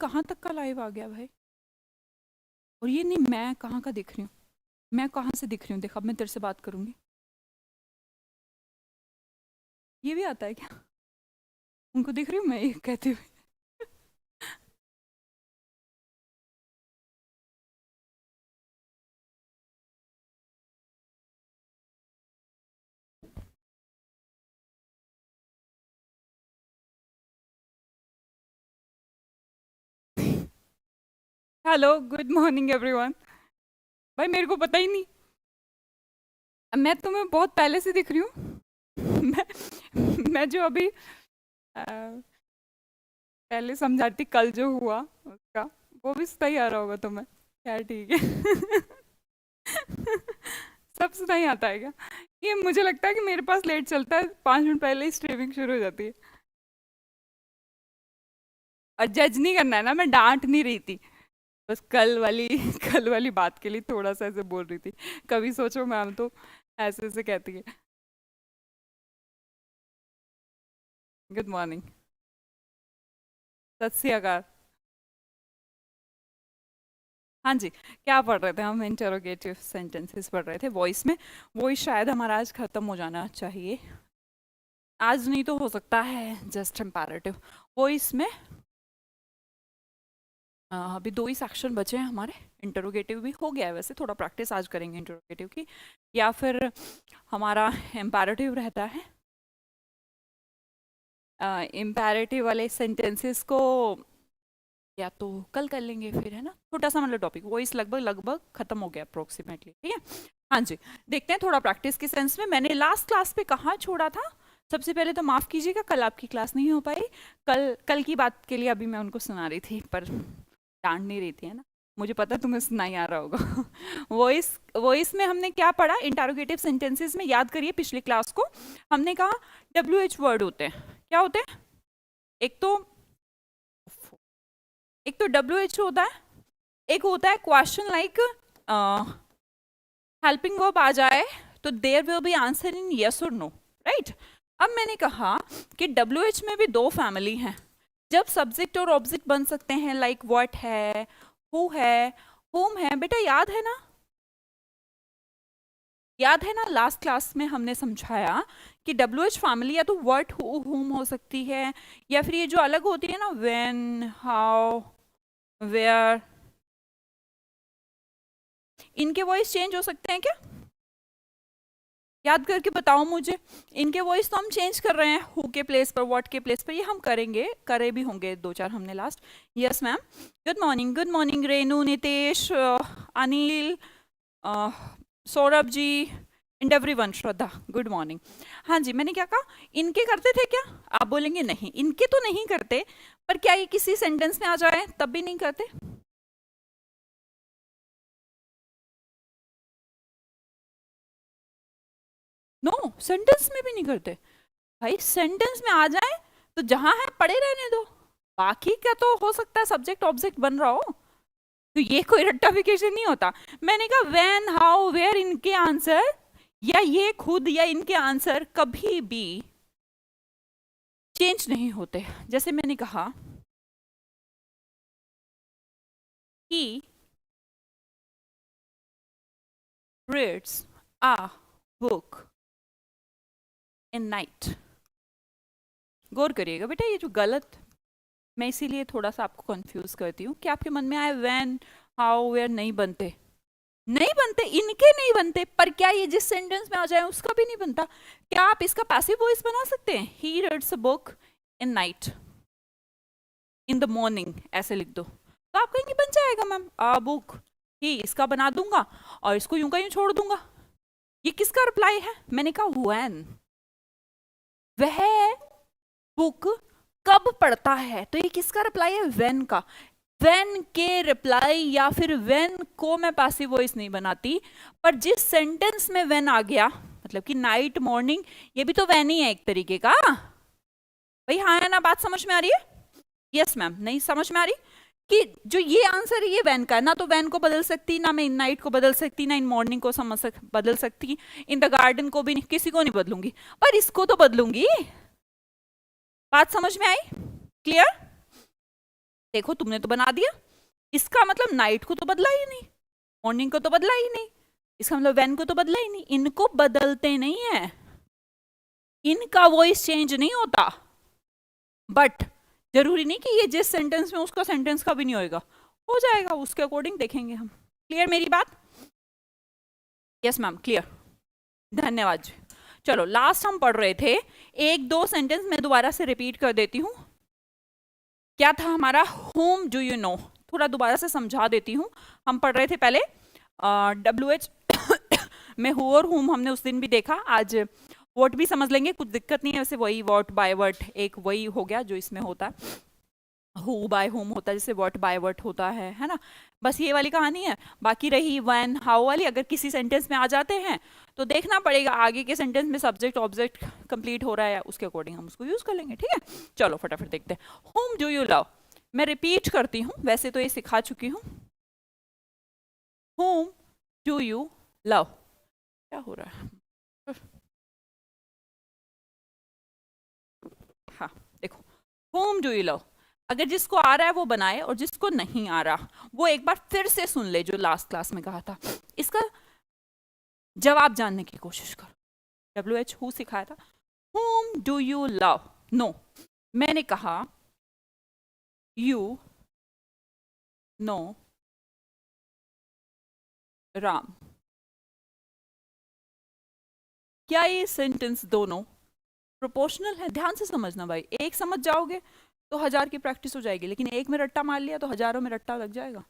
कहाँ तक का लाइव आ गया भाई? और ये नहीं, मैं कहाँ का दिख रही हूँ? मैं कहाँ से दिख रही हूँ? देख, अब मैं तेरे से बात करूंगी। ये भी आता है क्या? उनको दिख रही हूँ मैं ये कहते हुए? Hello, good morning everyone. भाई मेरे को पता ही नहीं, मैं तुम्हें बहुत पहले से दिख रही हूँ। मैं जो अभी पहले समझाती, कल जो हुआ उसका, वो भी सही आ रहा होगा तुम्हें? यार ठीक है। सब सुना ही आता है क्या? ये मुझे लगता है कि मेरे पास लेट चलता है, 5 मिनट पहले ही स्ट्रीमिंग शुरू हो जाती है। और जज नहीं करना है ना, मैं डांट नहीं रही थी। बस कल वाली कल वाली बात के लिए थोड़ा सा ऐसे बोल रही थी। कभी सोचो मैम तो ऐसे ऐसे कहती है। Good morning. सत श्री अकाल। हाँ जी, क्या पढ़ रहे थे हम? इंटरोगेटिव सेंटेंसेस पढ़ रहे थे वॉइस में। वॉइस शायद हमारा आज खत्म हो जाना चाहिए। आज नहीं तो हो सकता है जस्ट इम्पेरेटिव। वॉइस में अभी 2 ही सेक्शन बचे हैं हमारे। इंटरोगेटिव भी हो गया है, वैसे थोड़ा प्रैक्टिस आज करेंगे इंटरोगेटिव की। या फिर हमारा इम्पेरेटिव रहता है। इम्पेरेटिव वाले सेंटेंसेस को या तो कल कर लेंगे फिर, है ना? छोटा सा मतलब टॉपिक, वॉइस लगभग लगभग खत्म हो गया अप्रोक्सीमेटली, ठीक है। हाँ जी, देखते हैं थोड़ा प्रैक्टिस के सेंस में। मैंने लास्ट क्लास पे कहाँ छोड़ा था? सबसे पहले तो माफ कीजिएगा, कल आपकी क्लास नहीं हो पाई। कल कल की बात के लिए अभी मैं उनको सुना रही थी, पर डांट नहीं रही थी, है ना? मुझे पता तुम्हें सुना ही आ रहा होगा। वॉइस वॉइस में हमने क्या पढ़ा? इंटरोगेटिव सेंटेंसेस में याद करिए पिछली क्लास को। हमने कहा WH वर्ड होते हैं। क्या होते हैं? एक तो WH होता है, एक होता है क्वेश्चन लाइक हेल्पिंग वर्ब आ जाए तो there will be answer in yes और नो, राइट? अब मैंने कहा कि WH में भी 2 फैमिली हैं। जब सब्जेक्ट और ऑब्जेक्ट बन सकते हैं, लाइक व्हाट है, हु है, whom है। बेटा याद है ना? याद है ना, लास्ट क्लास में हमने समझाया कि WH फैमिली या तो व्हाट, हु, whom हो सकती है, या फिर ये जो अलग होती है ना, व्हेन, हाउ, वेयर, इनके वॉइस चेंज हो सकते हैं क्या? याद करके बताओ मुझे। इनके वॉइस तो हम चेंज कर रहे हैं, हु के प्लेस पर, व्हाट के प्लेस पर। ये हम करेंगे, करे भी होंगे 2-4 हमने last. Yes ma'am. Good morning Renu, Nitesh, Anil, Saurabh ji and everyone. Shraddha, good morning. हाँ जी, मैंने क्या कहा? इनके करते थे क्या? आप बोलेंगे नहीं, इनके तो नहीं करते, पर क्या ये किसी सेंटेंस में आ जाए तब भी नहीं करते? नो, सेंटेंस में भी नहीं करते। भाई सेंटेंस में आ जाए तो जहां है पड़े रहने दो। बाकी का तो हो सकता है सब्जेक्ट ऑब्जेक्ट बन रहा हो, तो ये कोई रट्टाफिकेशन नहीं होता। मैंने कहा व्हेन, हाउ, वेयर, इनके आंसर या ये खुद या इनके आंसर कभी भी चेंज नहीं होते। जैसे मैंने कहा he reads a book in night। गौर करिएगा बेटा, ये जो गलत, मैं इसीलिए थोड़ा सा आपको कंफ्यूज करती हूँ कि आपके मन में आए व्हेन, हाउ, वेयर नहीं बनते। नहीं बनते, इनके नहीं बनते, पर क्या ये जिस सेंटेंस में आ जाए उसका भी नहीं बनता? क्या आप इसका पैसिव वॉइस बना सकते हैं? He reads a book in night, in the morning, ऐसे लिख दो तो आप कहेंगे बन जाएगा मैम। आ बुक, ही इसका बना दूंगा और इसको यूं का यूं छोड़ दूंगा। ये किसका रिप्लाई है? मैंने कहा व्हेन। वह बुक कब पढ़ता है, तो ये किसका रिप्लाई है? व्हेन का। व्हेन के रिप्लाई या फिर व्हेन को मैं पैसिव वॉइस नहीं बनाती, पर जिस सेंटेंस में व्हेन आ गया, मतलब कि नाइट, मॉर्निंग, ये भी तो व्हेन ही है एक तरीके का। भाई हाँ है ना? बात समझ में आ रही है? Yes ma'am. नहीं समझ में आ रही कि जो ये आंसर है ये व्हेन का है ना, तो व्हेन को बदल सकती ना, मैं इन नाइट को बदल सकती ना, इन मॉर्निंग को बदल सकती, इन द गार्डन को भी नहीं, किसी को नहीं बदलूंगी, पर इसको तो बदलूंगी। बात समझ में आई? क्लियर? देखो तुमने तो बना दिया, इसका मतलब नाइट को तो बदला ही नहीं, मॉर्निंग को तो बदला ही नहीं, इसका मतलब व्हेन को तो बदला ही नहीं। इनको बदलते नहीं है, इनका वॉइस चेंज नहीं होता, बट जरूरी नहीं कि ये जिस सेंटेंस में उसका सेंटेंस का भी नहीं होएगा, हो जाएगा, उसके अकॉर्डिंग देखेंगे हम। क्लियर मेरी बात? यस मैम क्लियर, धन्यवाद जी। चलो लास्ट हम पढ़ रहे थे, एक दो सेंटेंस मैं दोबारा से रिपीट कर देती हूँ। क्या था हमारा? whom do you know, थोड़ा दोबारा से समझा देती हूँ। हम पढ़ रहे थे पहले WH में हु और whom हमने उस दिन भी देखा, आज वॉट भी समझ लेंगे, कुछ दिक्कत नहीं है वैसे, वही वॉट बाय वर्ट एक वही हो गया जो इसमें होता है, हु बाय होम होता है जैसे वॉट बाय वर्ट होता है ना, बस ये वाली कहानी है। बाकी रही व्हेन हाउ वाली, अगर किसी सेंटेंस में आ जाते हैं तो देखना पड़ेगा आगे के सेंटेंस में सब्जेक्ट ऑब्जेक्ट कंप्लीट हो रहा है, उसके अकॉर्डिंग हम उसको यूज कर लेंगे। ठीक है, चलो फटाफट देखते हैं। होम डू यू लव, मैं रिपीट करती हूँ, वैसे तो ये सिखा चुकी हूँ। होम डू यू लव, क्या हो रहा है? हाँ देखो, होम डू यू लव, अगर जिसको आ रहा है वो बनाए और जिसको नहीं आ रहा वो एक बार फिर से सुन ले, जो लास्ट क्लास में कहा था, इसका जवाब जानने की कोशिश करो। WH हु सिखाया था, whom do you love? No, मैंने कहा you know राम। क्या ये सेंटेंस दोनों प्रोपोर्शनल है? ध्यान से समझना भाई, एक समझ जाओगे तो 1000 की प्रैक्टिस हो जाएगी, लेकिन एक में रट्टा मार लिया तो हजारों में रट्टा लग जाएगा।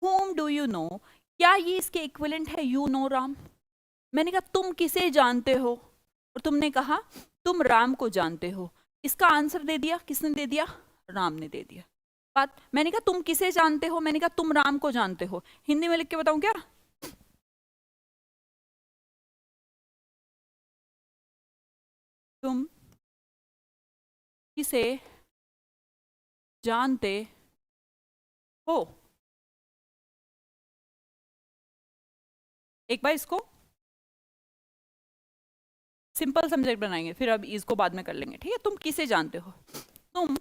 whom do you know, क्या ये इसके इक्विवेलेंट है you know राम? मैंने कहा तुम किसे जानते हो, और तुमने कहा तुम राम को जानते हो। इसका आंसर दे दिया, किसने दे दिया? राम ने दे दिया। बात, मैंने कहा तुम किसे जानते हो, मैंने कहा तुम राम को जानते हो। हिंदी में लिख के बताऊं क्या? तुम किसे जानते हो। एक बार इसको सिंपल सब्जेक्ट बनाएंगे, फिर अब इसको बाद में कर लेंगे। ठीक है, तुम किसे जानते हो? तुम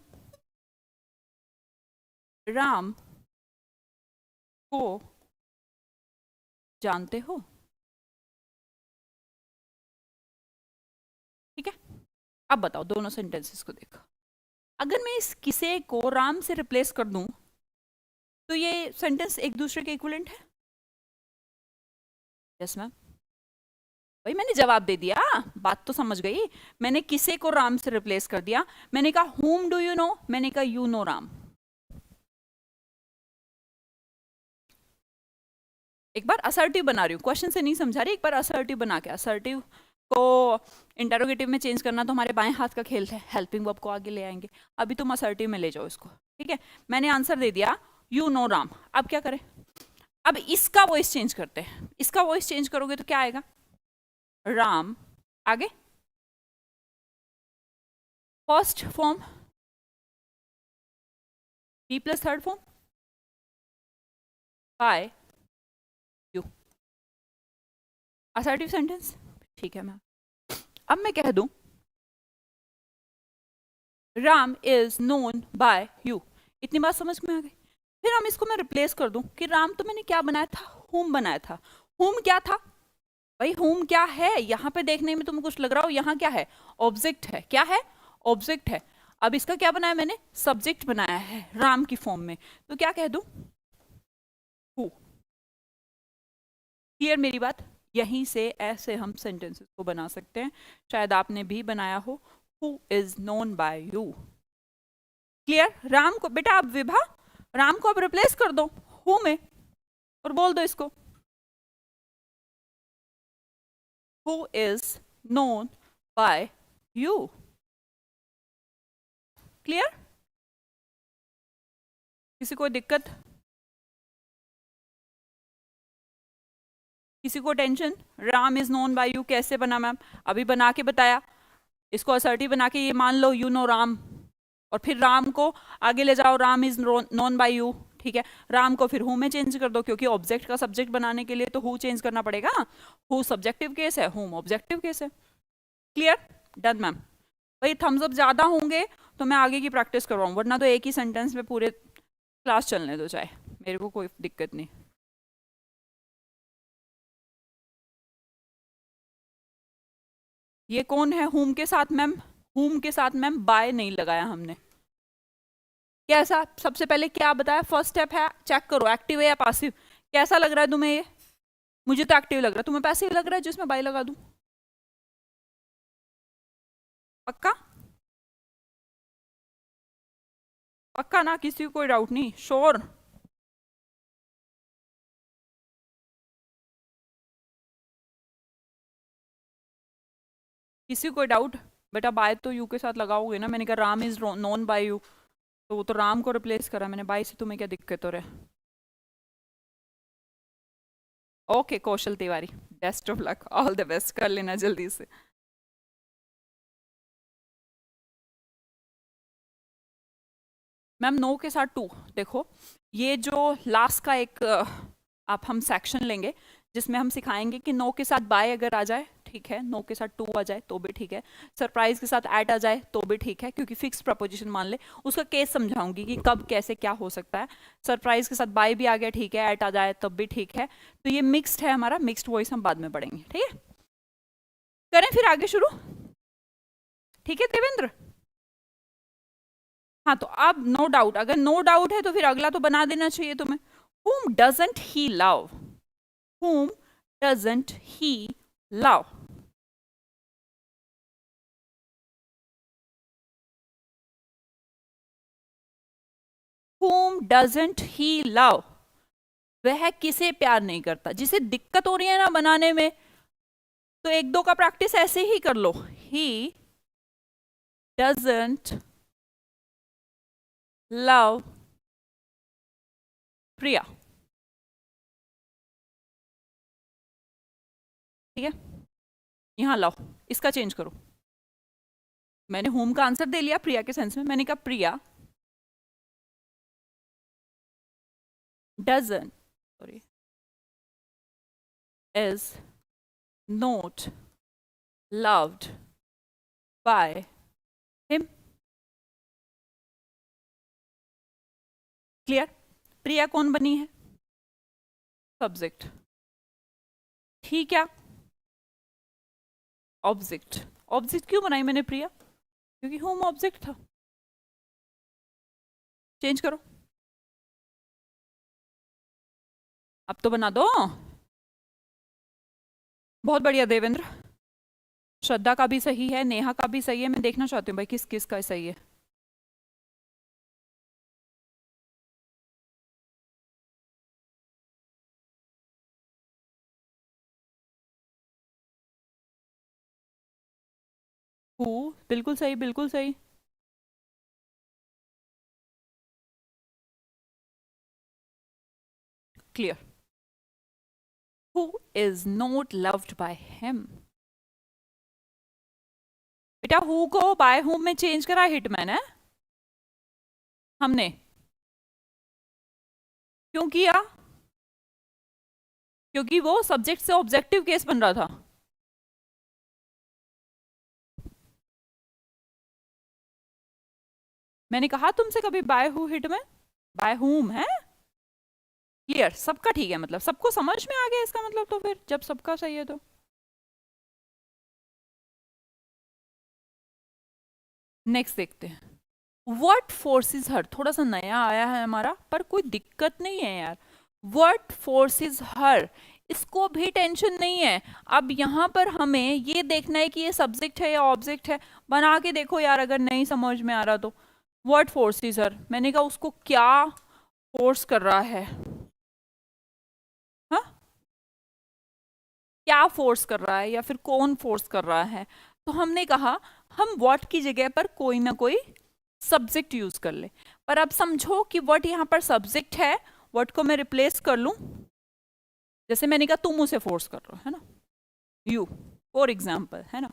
राम को जानते हो। ठीक है, अब बताओ दोनों सेंटेंसेस को देखो, अगर मैं इस किसे को राम से रिप्लेस कर दूं तो ये सेंटेंस एक दूसरे के इक्विवेलेंट है? यस मैम, भाई मैंने जवाब दे दिया, बात तो समझ गई। मैंने किसे को राम से रिप्लेस कर दिया, मैंने कहा whom do you know, मैंने कहा you know राम। एक बार असर्टिव बना रही हूँ, क्वेश्चन से नहीं समझा रही, एक बार असर्टिव बना के, असर्टिव को इंटरोगेटिव में चेंज करना तो हमारे बाएं हाथ का खेल है, हेल्पिंग वर्ब को आगे ले आएंगे। अभी तुम असर्टिव में ले जाओ इसको। ठीक है, मैंने आंसर दे दिया यू नो राम। अब क्या करें? अब इसका वॉइस चेंज करते हैं। इसका वॉइस चेंज करोगे तो क्या आएगा? राम आगे first form b plus third form by you, assertive sentence. ठीक है मैम, अब मैं कह दूं Ram is known by you, इतनी बात समझ में आ गई। फिर हम इसको मैं रिप्लेस कर दूं कि राम तो मैंने क्या बनाया था? हुम बनाया था। हुम क्या था भाई? हुम क्या है? यहाँ पे देखने में तुमको कुछ लग रहा हो, यहाँ क्या है? ऑब्जेक्ट है। क्या है? ऑब्जेक्ट है। अब इसका क्या बनाया मैंने? सब्जेक्ट बनाया है राम की फॉर्म में, तो क्या कह दूं? हु। क्लियर मेरी बात? यहीं से ऐसे हम सेंटेंसेस को बना सकते हैं, शायद आपने भी बनाया हो। Who is known by you. Clear? Ram को बेटा अब विभा, राम को अब रिप्लेस कर दो हु में और बोल दो इसको who is known by you. Clear? किसी को दिक्कत? किसी को tension? Ram is known by you कैसे बना मैम? अभी बना के बताया। इसको असर्टिव बना के ये मान लो यू नो राम, और फिर राम को आगे ले जाओ, Ram is known by you. ठीक है, राम को फिर हु में चेंज कर दो, क्योंकि ऑब्जेक्ट का सब्जेक्ट बनाने के लिए तो हु चेंज करना पड़ेगा। हु सब्जेक्टिव केस है, हुम ऑब्जेक्टिव केस है। क्लियर? Done ma'am. भाई थम्स अप ज्यादा होंगे तो मैं आगे की प्रैक्टिस करवाऊं, वरना तो एक ही सेंटेंस में पूरे क्लास चलने दो चाहे, मेरे को कोई दिक्कत नहीं। ये कौन है whom के साथ मैम? whom के साथ मैम बाय नहीं लगाया हमने। कैसा, सबसे पहले क्या बताया, फर्स्ट स्टेप है चेक करो एक्टिव है या पासिव। कैसा लग रहा है तुम्हें ये? मुझे तो एक्टिव लग रहा है, तुम्हें पैसिव लग रहा है जिसमें बाय लगा दूं? पक्का? पक्का ना, किसी को कोई डाउट नहीं? श्योर? किसी को कोई डाउट? बेटा बाय तो यू के साथ लगाओगे ना, मैंने कहा Ram is known by you, तो वो तो राम को रिप्लेस करा मैंने, बाय से तुम्हें क्या दिक्कत हो रहा है? Okay Kaushal Tiwari, best of luck, all the best, कर लेना जल्दी से। मैम नो के साथ टू, देखो ये जो लास्ट का एक आप हम सेक्शन लेंगे जिसमें हम सिखाएंगे कि नो के साथ बाय अगर आ जाए ठीक है, नो के साथ टू आ जाए तो भी ठीक है, सरप्राइज के साथ एट आ जाए तो भी ठीक है, क्योंकि फिक्स प्रपोजिशन मान ले, उसका केस समझाऊंगी कि कब कैसे क्या हो सकता है। सरप्राइज के साथ बाय भी आ गया ठीक है, एट आ जाए तब भी ठीक है। तो ये मिक्स्ड है हमारा, मिक्स्ड वॉइस हम बाद में पढ़ेंगे, ठीक है? करें फिर आगे शुरू, ठीक है देवेंद्र? हाँ तो अब नो डाउट, अगर नो डाउट है तो फिर अगला तो बना देना चाहिए तुम्हें। whom doesn't he love? whom doesn't he love? whom doesn't he love? वह किसे प्यार नहीं करता? जिसे दिक्कत हो रही है ना बनाने में, तो एक दो का प्रैक्टिस ऐसे ही कर लो। he doesn't love प्रिया, ठीक है? यहां लाओ, इसका चेंज करो। मैंने होम का आंसर दे लिया प्रिया के सेंस में, मैंने कहा Priya doesn't, sorry, is not loved by him. Clear? Priya कौन बनी है? सब्जेक्ट। ठीक क्या? ऑब्जेक्ट। ऑब्जेक्ट क्यों बनाई मैंने प्रिया? क्योंकि होम ऑब्जेक्ट था। चेंज करो, अब तो बना दो। बहुत बढ़िया देवेंद्र, श्रद्धा का भी सही है, नेहा का भी सही है, मैं देखना चाहती हूँ भाई किस किस का सही है। बिल्कुल सही, बिल्कुल सही। Clear? who is not loved by him? बेटा हु को बाय हुम में चेंज करा हिटमैन है हमने, क्यों किया? क्योंकि वो सब्जेक्ट से ऑब्जेक्टिव केस बन रहा था। मैंने कहा तुमसे कभी by who hitman, by whom है? क्लियर? सबका ठीक है, मतलब सबको समझ में आ गया इसका मतलब, तो फिर जब सबका सही है तो नेक्स्ट देखते हैं। व्हाट फोर्सेस हर, थोड़ा सा नया आया है हमारा, पर कोई दिक्कत नहीं है यार। व्हाट फोर्सेस हर, इसको भी टेंशन नहीं है। अब यहाँ पर हमें ये देखना है कि ये सब्जेक्ट है या ऑब्जेक्ट है। बना के देखो यार, अगर नहीं समझ में आ रहा तो। व्हाट फोर्सेस हर, मैंने कहा उसको क्या फोर्स कर रहा है? हाँ, क्या फोर्स कर रहा है या फिर कौन फोर्स कर रहा है? तो हमने कहा हम व्हाट की जगह पर कोई ना कोई सब्जेक्ट यूज कर ले। पर अब समझो कि व्हाट यहाँ पर सब्जेक्ट है, व्हाट को मैं रिप्लेस कर लूं। जैसे मैंने कहा तुम उसे फोर्स कर रहे हो, है ना, यू फॉर एग्जाम्पल, है ना,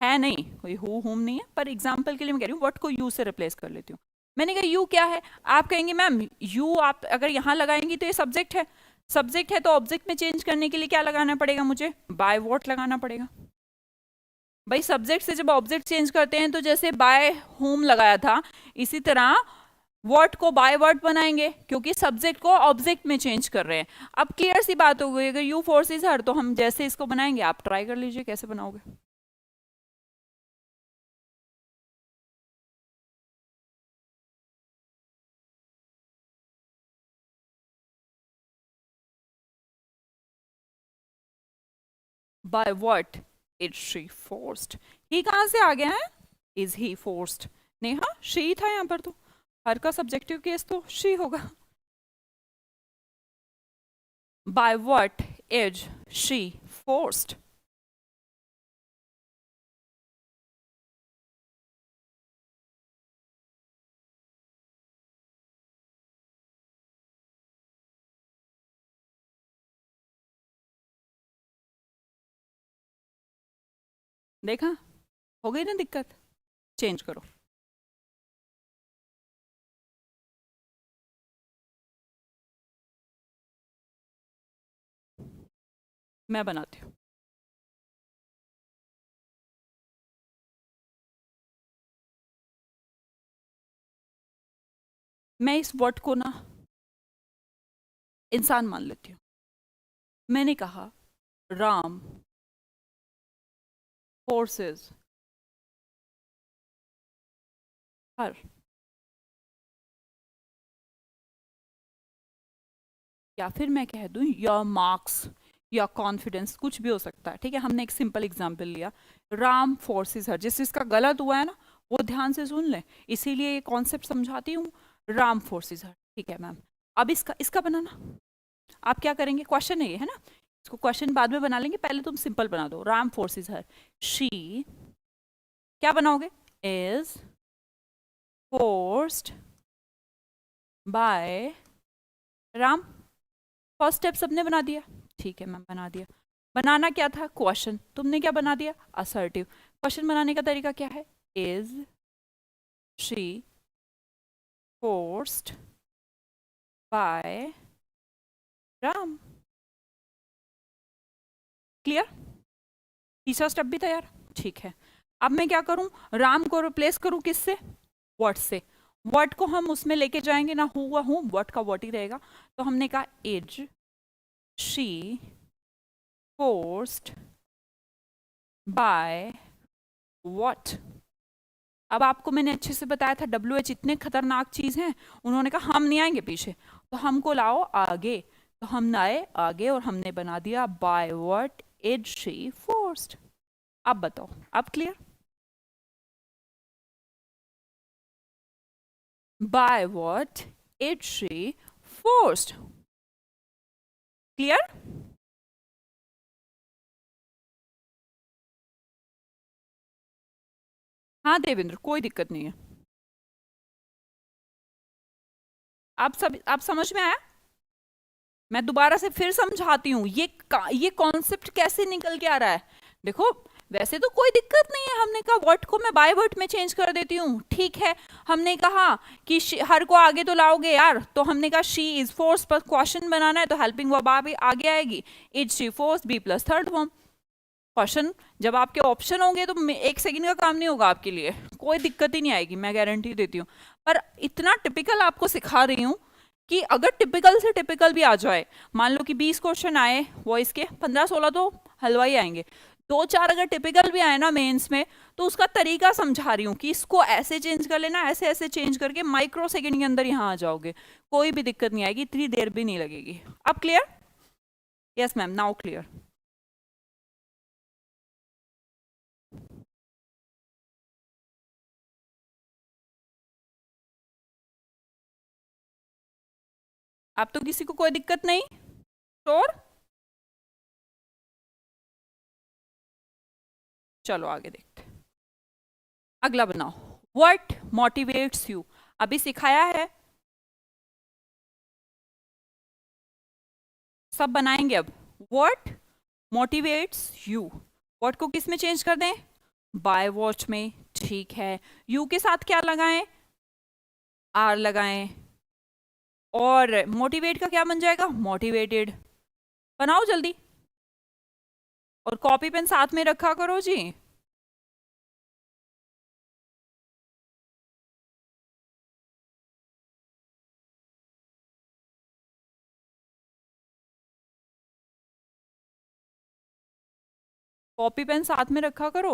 है नहीं कोई हु हुम नहीं है, पर एग्जाम्पल के लिए मैं कह रही हूँ व्हाट को यू से रिप्लेस कर लेती हूँ। मैंने कहा यू क्या है? आप कहेंगे मैम यू आप अगर यहाँ लगाएंगी तो ये सब्जेक्ट है, सब्जेक्ट है तो ऑब्जेक्ट में चेंज करने के लिए क्या लगाना पड़ेगा मुझे? बाय व्हाट लगाना पड़ेगा। भाई सब्जेक्ट से जब ऑब्जेक्ट चेंज करते हैं तो जैसे बाय होम लगाया था, इसी तरह वर्ड को बाय वर्ड बनाएंगे क्योंकि सब्जेक्ट को ऑब्जेक्ट में चेंज कर रहे हैं। अब क्लियर सी बात हो गई, अगर यू फोर्सेस हर तो हम जैसे इसको बनाएंगे, आप ट्राई कर लीजिए कैसे बनाओगे। By what is she forced, he कहां से आ गया है, is he forced, Neha she था यहाँ पर, तो हर का सब्जेक्टिव केस तो शी होगा। By what is she forced, देखा, हो गई ना दिक्कत, चेंज करो। मैं बनाती हूँ। मैं इस वर्ड को ना इंसान मान लेती हूँ। मैंने कहा राम फोर्सेस हर, या फिर मैं कह दूं या मार्क्स या कॉन्फिडेंस, कुछ भी हो सकता है, ठीक है। हमने एक सिंपल एग्जांपल लिया, राम फोर्सेस हर, जिस जिसका गलत हुआ है ना वो ध्यान से सुन ले, इसीलिए ये कॉन्सेप्ट समझाती हूँ, राम फोर्सेस हर, ठीक है मैम। अब इसका इसका बनाना, आप क्या करेंगे, क्वेश्चन है ये, है ना, इसको क्वेश्चन बाद में बना लेंगे, पहले तुम सिंपल बना दो, राम फोर्सेस हर, शी क्या बनाओगे, is forced by Ram. First step सबने बना दिया, ठीक है मैम बना दिया। बनाना क्या था, क्वेश्चन, तुमने क्या बना दिया, असर्टिव। क्वेश्चन बनाने का तरीका क्या है, is she forced by Ram. Clear, तीसरा स्टेप भी तैयार, ठीक है। अब मैं क्या करूं, राम को रिप्लेस करूं किससे, व्हाट से। व्हाट को हम उसमें लेके जाएंगे ना, हुआ हूं, व्हाट का व्हाट ही रहेगा, तो हमने कहा is she forced by what. अब आपको मैंने अच्छे से बताया था WH इतने खतरनाक चीज हैं, उन्होंने कहा हम नहीं आएंगे पीछे, तो हमको लाओ आगे, तो हम आए आगे और हमने बना दिया bye what is she forced. अब बताओ, अब clear, bye what is she forced, clear. हाँ देवेंद्र, कोई दिक्कत नहीं है, आप समझ में आया। मैं दोबारा से फिर समझाती हूँ, ये कॉन्सेप्ट कैसे निकल के आ रहा है। देखो, वैसे तो कोई दिक्कत नहीं है, हमने कहा वर्ड को मैं बाय वर्ड में चेंज कर देती हूँ, ठीक है। हमने कहा कि हर को आगे तो लाओगे यार, तो हमने कहा शी इज फोर्स पर क्वेश्चन बनाना है, तो हेल्पिंग वर्ब आगे आएगी, is she force b plus third form. Question जब आपके ऑप्शन होंगे तो एक सेकंड का काम नहीं होगा आपके लिए, कोई दिक्कत ही नहीं आएगी, मैं गारंटी देती हूँ। पर इतना टिपिकल आपको सिखा रही हूँ कि अगर टिपिकल से टिपिकल भी आ जाए, मान लो कि 20 क्वेश्चन आए वॉइस के, 15-16 तो हलवाई आएंगे, 2-4 अगर टिपिकल भी आए ना मेंस में, तो उसका तरीका समझा रही हूँ कि इसको ऐसे चेंज कर लेना, ऐसे ऐसे चेंज करके माइक्रो सेकंड के अंदर यहाँ आ जाओगे, कोई भी दिक्कत नहीं आएगी, इतनी देर भी नहीं लगेगी। अब clear, yes ma'am, now clear. अब तो किसी को कोई दिक्कत नहीं, श्योर, चलो आगे देखते हैं। अगला बनाओ, व्हाट मोटिवेट्स यू, अभी सिखाया है, सब बनाएंगे अब। व्हाट मोटिवेट्स यू, व्हाट को किस में चेंज कर दें, बाय वॉच में, ठीक है। यू के साथ क्या लगाएं, आर लगाएं, और मोटिवेट का क्या बन जाएगा, मोटिवेटेड। बनाओ जल्दी, और कॉपी पेन साथ में रखा करो जी। कॉपी पेन साथ में रखा करो।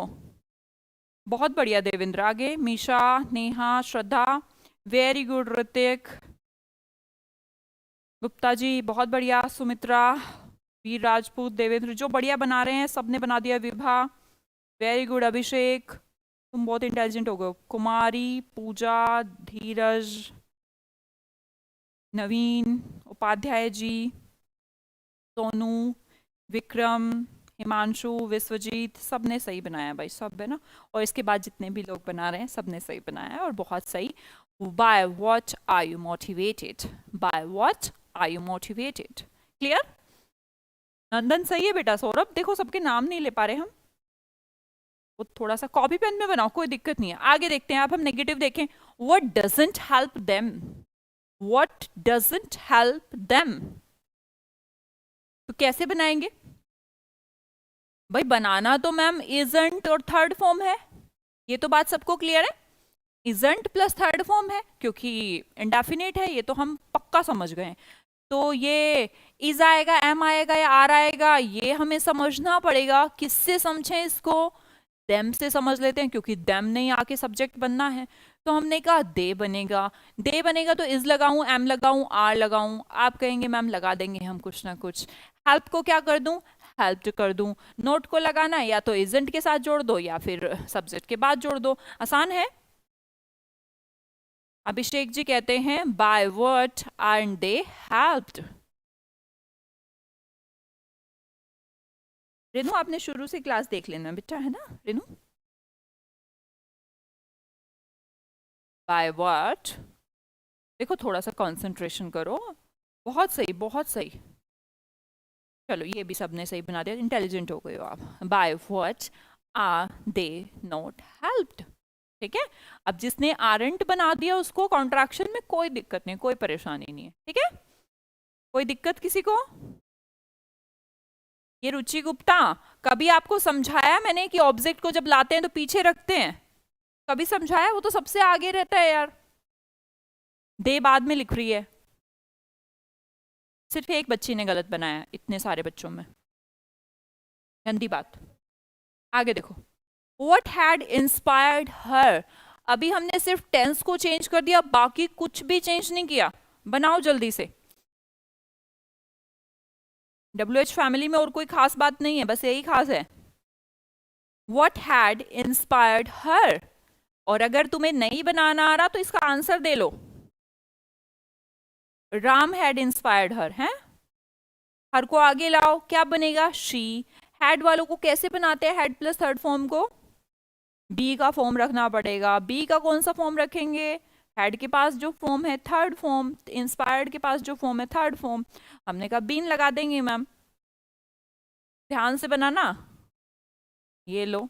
बहुत बढ़िया देवेंद्र। आगे मीशा, नेहा, श्रद्धा, वेरी गुड। ऋतिक, गुप्ता जी बहुत बढ़िया। सुमित्रा, वीर राजपूत, देवेंद्र जो बढ़िया बना रहे हैं सबने बना दिया। Vibha very good. अभिषेक तुम बहुत इंटेलिजेंट हो गए। कुमारी, पूजा, धीरज, नवीन, उपाध्याय जी, सोनू, विक्रम, हिमांशु, विश्वजीत, सबने सही बनाया भाई, सब है ना। और इसके बाद जितने भी लोग बना रहे हैं सबने सही बनाया है और बहुत सही। By what are you motivated? By what are you motivated? Clear? Nandan सही है बेटा। सौरभ देखो सबके नाम नहीं ले पा रहे हम, वो थोड़ा सा कॉपी पेन में बनाओ, कोई दिक्कत नहीं है। आगे देखते हैं। अब हम नेगेटिव देखें। What doesn't help them? What doesn't help them? तो कैसे बनाएंगे भाई? बनाना तो मैम इजंट और थर्ड फॉर्म है, ये तो बात सबको क्लियर है। इजंट प्लस थर्ड फॉर्म है क्योंकि इंडेफिनिट है, ये तो हम पक्का समझ गए। तो ये इज आएगा, एम आएगा या आर आएगा, ये हमें समझना पड़ेगा। किससे समझें इसको? देम से समझ लेते हैं क्योंकि देम नहीं आके सब्जेक्ट बनना है। तो हमने कहा दे बनेगा। दे बनेगा तो इज लगाऊं, एम लगाऊं, आर लगाऊं? आप कहेंगे मैम लगा देंगे हम कुछ ना कुछ। हेल्प को क्या कर दूं? हेल्प्ड कर दूं। नोट को लगाना या तो इजंट के साथ जोड़ दो या फिर सब्जेक्ट के बाद जोड़ दो, आसान है। अभिषेक जी कहते हैं by what are they helped? Renu आपने शुरू से क्लास देख लेना बेटा, है ना रेनू? बाय व्हाट, देखो थोड़ा सा कंसंट्रेशन करो। बहुत सही, बहुत सही। चलो ये भी सबने सही बना दिया, इंटेलिजेंट हो गए हो आप। By what are they not helped? ठीक है। अब जिसने आरंट बना दिया उसको कॉन्ट्रैक्शन में कोई दिक्कत नहीं, कोई परेशानी नहीं है। ठीक है, कोई दिक्कत किसी को? ये रुचि गुप्ता, कभी आपको समझाया मैंने कि ऑब्जेक्ट को जब लाते हैं तो पीछे रखते हैं? कभी समझाया? वो तो सबसे आगे रहता है यार। दे बाद में लिख रही है। सिर्फ एक बच्ची ने गलत बनाया इतने सारे बच्चों में, गंदी बात। आगे देखो। What had inspired her? अभी हमने सिर्फ टेंस को चेंज कर दिया, बाकी कुछ भी चेंज नहीं किया। बनाओ जल्दी से। WH फैमिली में और कोई खास बात नहीं है, बस यही खास है। What had inspired her? और अगर तुम्हें नहीं बनाना आ रहा तो इसका आंसर दे लो। राम हैड इंस्पायर्ड हर है। हर को आगे लाओ, क्या बनेगा? शी। हैड वालों को कैसे बनाते हैं? हैड प्लस थर्ड फॉर्म को बी का फॉर्म रखना पड़ेगा। बी का कौन सा फॉर्म रखेंगे? हैड के पास जो फॉर्म है थर्ड फॉर्म, इंस्पायर्ड के पास जो फॉर्म है थर्ड फॉर्म। हमने कहा बीन लगा देंगे मैम। ध्यान से बनाना। ये लो,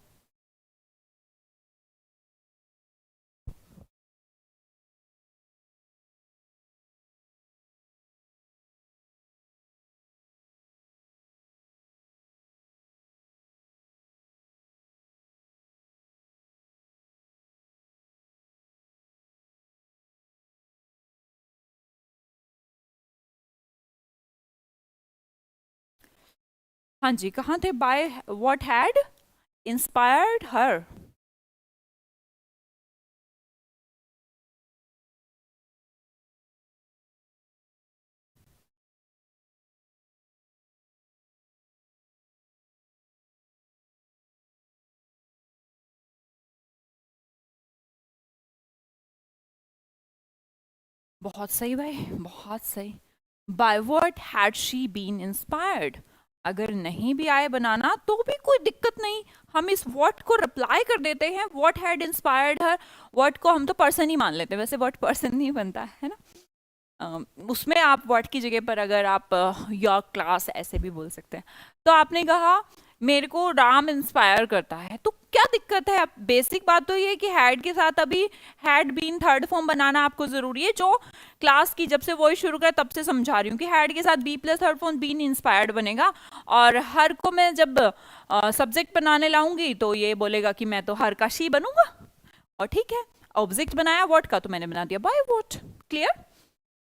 हाँ जी कहाँ थे? By what had inspired her. बहुत सही भाई, बहुत सही। By what had she been inspired? अगर नहीं भी आए बनाना तो भी कोई दिक्कत नहीं, हम इस व्हाट को रिप्लाई कर देते हैं। What had inspired her, what को हम तो पर्सन ही मान लेते हैं, वैसे व्हाट पर्सन नहीं बनता है ना। उसमें आप व्हाट की जगह पर अगर आप योर क्लास ऐसे भी बोल सकते हैं। तो आपने कहा मेरे को राम इंस्पायर करता है, तो क्या दिक्कत है? बेसिक बात तो ये है कि हैड के साथ अभी हैड बीन थर्ड फॉर्म बनाना आपको जरूरी है। जो क्लास की जब से वही शुरू कर तब से समझा रही हूँ कि हैड के साथ b plus third form been inspired बनेगा। और हर को मैं जब सब्जेक्ट बनाने लाऊंगी तो ये बोलेगा कि मैं तो हर का शी बनूंगा। और ठीक है, ऑब्जेक्ट बनाया व्हाट का तो मैंने बना दिया बाय व्हाट। क्लियर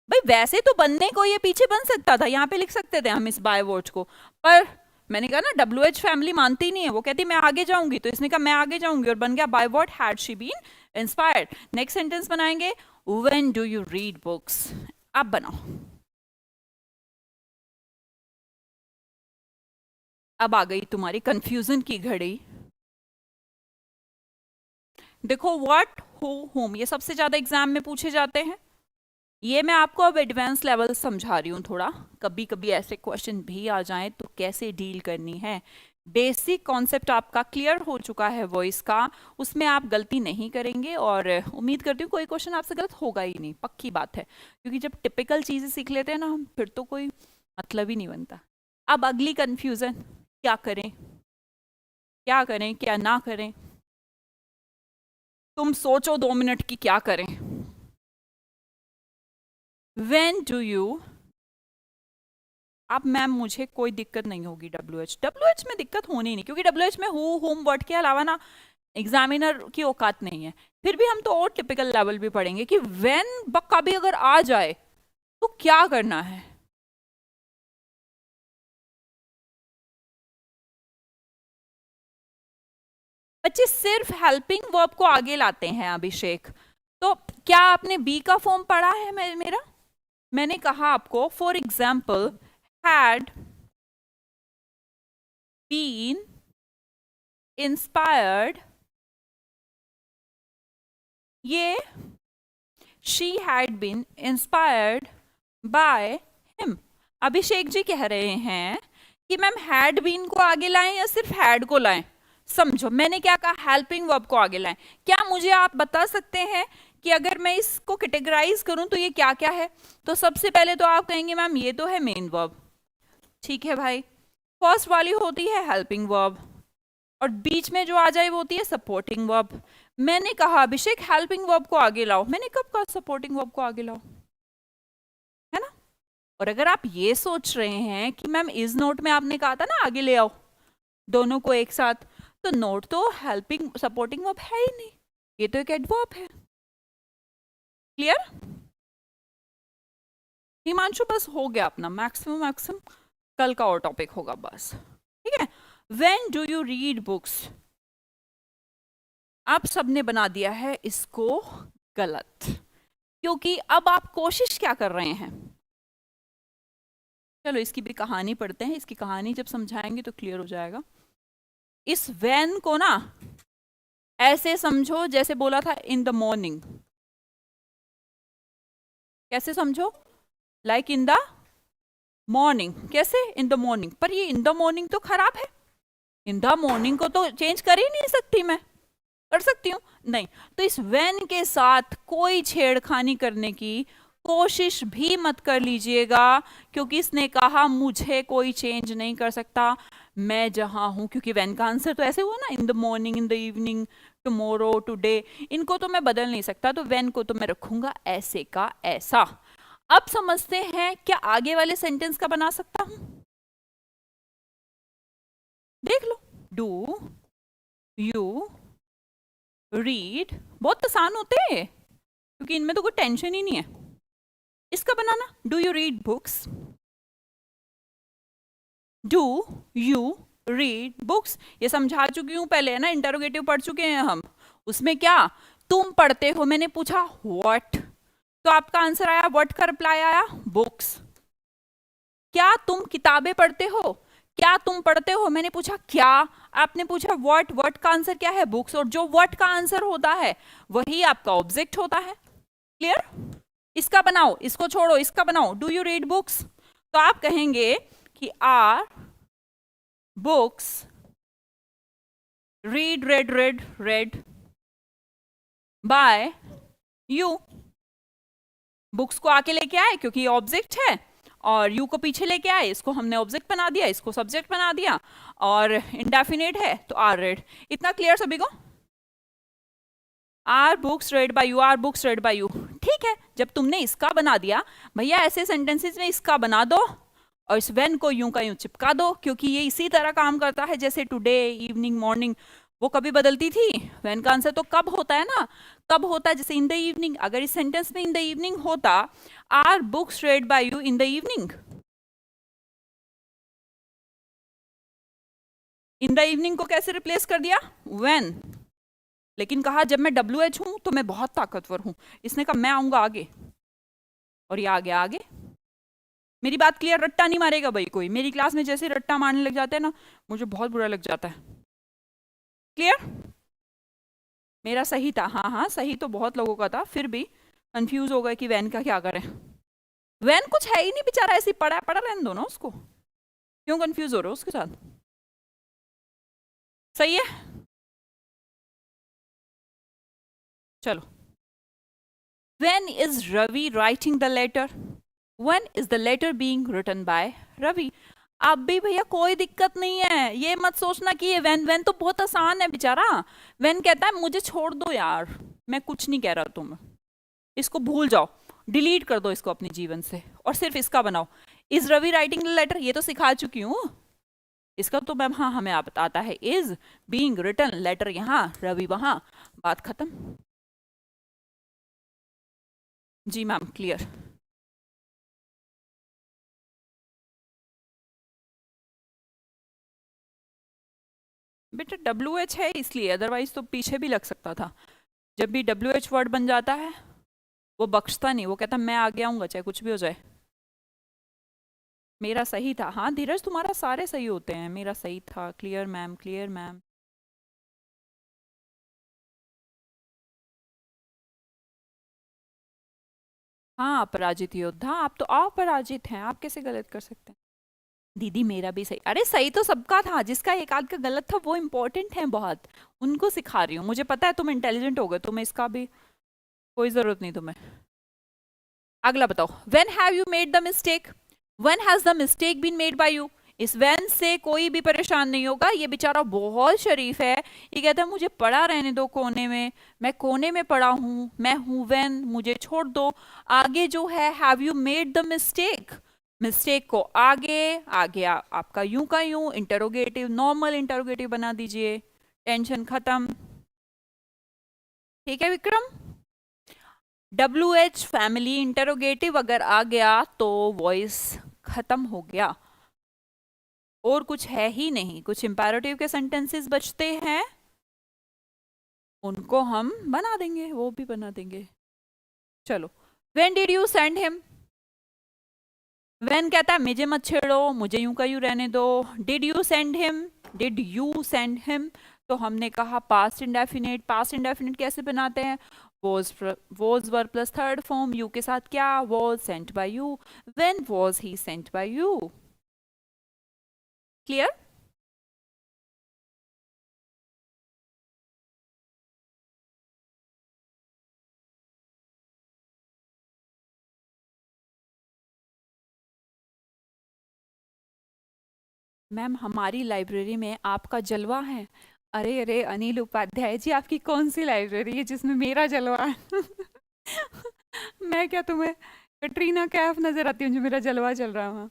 भाई? वैसे तो बनने को ये पीछे बन सकता था, यहाँ पे लिख सकते थे हम इस बाय व्हाट को, पर मैंने कहा ना WH फैमिली मानती नहीं है, वो कहती मैं आगे जाऊंगी, तो इसने कहा मैं आगे जाऊंगी और बन गया by what had she been inspired. Next sentence बनाएंगे, when do you read books. आप बनाओ। अब आ गई तुम्हारी कंफ्यूजन की घड़ी। देखो व्हाट, हु, हुम, ये सबसे ज्यादा एग्जाम में पूछे जाते हैं। ये मैं आपको अब एडवांस लेवल समझा रही हूँ थोड़ा, कभी कभी ऐसे क्वेश्चन भी आ जाएं तो कैसे डील करनी है। बेसिक कॉन्सेप्ट आपका क्लियर हो चुका है वॉइस का, उसमें आप गलती नहीं करेंगे और उम्मीद करती हूँ कोई क्वेश्चन आपसे गलत होगा ही नहीं, पक्की बात है, क्योंकि जब टिपिकल चीजें सीख लेते हैं ना हम, फिर तो कोई मतलब ही नहीं बनता। अब अगली कंफ्यूजन, क्या करें, क्या करें क्या ना करें। तुम सोचो 2 मिनट की क्या करें। When do you, अब मैम मुझे कोई दिक्कत नहीं होगी WH में दिक्कत होनी नहीं, क्योंकि WH में हु, हुम, व्हाट के अलावा ना एग्जामिनर की औकात नहीं है। फिर भी हम तो और टिपिकल लेवल भी पढ़ेंगे कि व्हेन कभी अगर आ जाए तो क्या करना है। बच्चे सिर्फ हेल्पिंग वर्ब को आगे लाते हैं अभिषेक। तो क्या आपने बी का फॉर्म पढ़ा है मेरा? मैंने कहा आपको for example had been inspired, ये she had been inspired by him. Abhishek ji कह रहे हैं कि मैम हैड बीन को आगे लाएं या सिर्फ हैड को लाएं। समझो मैंने क्या कहा, हेल्पिंग वर्ब को आगे लाएं। क्या मुझे आप बता सकते हैं कि अगर मैं इसको कैटेगराइज करूं तो ये क्या क्या है? तो सबसे पहले तो आप कहेंगे मैम ये तो है मेन वर्ब, ठीक है भाई। फर्स्ट वाली होती है हेल्पिंग वर्ब और बीच में जो आ जाए वो होती है सपोर्टिंग वर्ब। मैंने कहा अभिषेक हेल्पिंग वर्ब को आगे लाओ, मैंने कब कहा सपोर्टिंग वर्ब को आगे लाओ, है ना? और अगर आप ये सोच रहे हैं कि मैम इज नोट में आपने कहा था ना आगे ले आओ दोनों को एक साथ, तो नोट तो हेल्पिंग सपोर्टिंग वर्ब है ही नहीं, ये तो एक एडवर्ब है। क्लियर हिमांशु? बस हो गया अपना मैक्सिमम, कल का और टॉपिक होगा बस, ठीक है। When do you read books, आप सबने बना दिया है इसको गलत, क्योंकि अब आप कोशिश क्या कर रहे हैं। चलो इसकी भी कहानी पढ़ते हैं, इसकी कहानी जब समझाएंगे तो क्लियर हो जाएगा। इस वैन को ना ऐसे समझो जैसे बोला था इन द मॉर्निंग, कैसे समझो, लाइक इन द मॉर्निंग, कैसे इन द मॉर्निंग, पर ये इन द मॉर्निंग तो खराब है, इन द मॉर्निंग को तो चेंज कर ही नहीं सकती मैं, कर सकती हूँ नहीं। तो इस वैन के साथ कोई छेड़खानी करने की कोशिश भी मत कर लीजिएगा, क्योंकि इसने कहा मुझे कोई चेंज नहीं कर सकता, मैं जहां हूं, क्योंकि वैन का आंसर तो ऐसे हुआ ना in the morning, in the evening, tomorrow, today, इनको तो मैं बदल नहीं सकता, तो वैन को तो मैं रखूंगा ऐसे का ऐसा। अब समझते हैं क्या आगे वाले सेंटेंस का बना सकता हूं, देख लो। डू यू रीड, बहुत आसान होते हैं क्योंकि इनमें तो कोई टेंशन ही नहीं है। इसका बनाना, do you read books, do you read books, ये समझा चुकी हूं पहले, है ना, इंटरोगेटिव पढ़ चुके हैं हम। उसमें क्या तुम पढ़ते हो, मैंने पूछा व्हाट, तो आपका आंसर आया व्हाट का रिप्लाई आया बुक्स। क्या तुम किताबें पढ़ते हो, क्या तुम पढ़ते हो, मैंने पूछा क्या, आपने पूछा व्हाट, व्हाट का आंसर क्या है बुक्स, और जो व्हाट का आंसर होता है वही आपका ऑब्जेक्ट होता है। क्लियर? इसका बनाओ, इसको छोड़ो, इसका बनाओ, डू यू रीड बुक्स, तो आप कहेंगे कि are books read, read read read by you. Books को आके लेके आए क्योंकि ये ऑब्जेक्ट है, और यू को पीछे लेके आए, इसको हमने ऑब्जेक्ट बना दिया, इसको सब्जेक्ट बना दिया, और इंडेफिनिट है तो आर रेड। इतना क्लियर सभी को? Are books read by you, are books read by you, ठीक है। जब तुमने इसका बना दिया, भैया ऐसे सेंटेंसेस में इसका बना दो और इस वेन को यूं का यूं चिपका दो, क्योंकि ये इसी तरह काम करता है जैसे टुडे, इवनिंग, मॉर्निंग, वो कभी बदलती थी। वेन का आंसर तो कब होता है ना, कब होता है, जैसे इन द इवनिंग, अगर इस सेंटेंस में इन द इवनिंग होता, are books read by you in the evening, in the evening को कैसे रिप्लेस कर दिया? व्हेन। लेकिन कहा जब मैं WH हूं तो मैं बहुत ताकतवर हूं। इसने कहा मैं आऊंगा आगे, और ये आ गया आगे। मेरी बात क्लियर? रट्टा नहीं मारेगा भाई कोई। मेरी क्लास में जैसे रट्टा मारने लग जाते हैं ना, मुझे बहुत बुरा लग जाता है। क्लियर? मेरा सही था, हाँ हाँ सही तो बहुत लोगों का था, फिर भी कंफ्यूज हो गए कि वैन का क्या करें। वैन कुछ है ही नहीं बेचारा, ऐसे ही पड़ा पड़ा, रहने दो ना उसको, क्यों कंफ्यूज हो रहे हो उसके साथ? सही है, चलो। When is Ravi writing the letter? When is the letter being written by Ravi? अब भी भैया कोई दिक्कत नहीं है, ये मत सोचना कि ये वैन वैन तो बहुत आसान है बेचारा। वैन कहता है मुझे छोड़ दो यार, मैं कुछ नहीं कह रहा, तुम इसको भूल जाओ, डिलीट कर दो इसको अपने जीवन से, और सिर्फ इसका बनाओ। Is Ravi writing the letter, ये तो सिखा चुकी हूँ। इसका तो मैम हाँ हमें आप आता है। इज बीइंग रिटन, लेटर यहाँ रवि वहां, बात खत्म। जी मैम क्लियर। बेटा WH है इसलिए, अदरवाइज तो पीछे भी लग सकता था। जब भी WH वर्ड बन जाता है वो बख्शता नहीं, वो कहता मैं आगे आऊंगा चाहे कुछ भी हो जाए। मेरा सही था, हाँ धीरज तुम्हारा सारे सही होते हैं, मेरा सही था। Clear ma'am, clear ma'am. हाँ अपराजित योद्धा, आप तो अपराजित हैं, आप कैसे गलत कर सकते हैं? दीदी मेरा भी सही, अरे सही तो सबका था, जिसका एक आध का गलत था वो इम्पोर्टेंट है बहुत, उनको सिखा रही हूँ। मुझे पता है तुम इंटेलिजेंट हो गए, तुम्हें इसका भी कोई जरूरत नहीं तुम्हें। अगला बताओ, when have you made the mistake? When has the mistake been made by you? इस व्हेन से कोई भी परेशान नहीं होगा, ये बेचारा बहुत शरीफ है। ये कहता है मुझे पड़ा रहने दो कोने में, मैं कोने में पड़ा हूं, मैं हूं व्हेन, मुझे छोड़ दो। आगे जो है have you made the mistake, mistake को आगे आ गया आपका यूं का यूं, इंटरोगेटिव नॉर्मल इंटरोगेटिव बना दीजिए, टेंशन खत्म। ठीक है विक्रम? WH फैमिली इंटरोगेटिव अगर आ गया तो वॉइस खत्म हो गया, और कुछ है ही नहीं। कुछ इंपैरेटिव के सेंटेंसेस बचते हैं, उनको हम बना देंगे, वो भी बना देंगे। चलो, when did you send him? When कहता है मुझे मत छेड़ो, मुझे यूं का यूं रहने दो। Did you send him? Did you send him? तो हमने कहा पास्ट इंडेफिनिट। पास्ट इंडेफिनिट कैसे बनाते हैं? Was were plus third form, you के साथ क्या? Was sent by you. When was he sent by you? Clear? Ma'am हमारी लाइब्रेरी में आपका जलवा है। अरे अरे अनिल उपाध्याय जी, आपकी कौन सी लाइब्रेरी है जिसमें मेरा जलवा है? मैं क्या तुम्हें कटरीना कैफ नजर आती हूँ जो मेरा जलवा चल रहा है?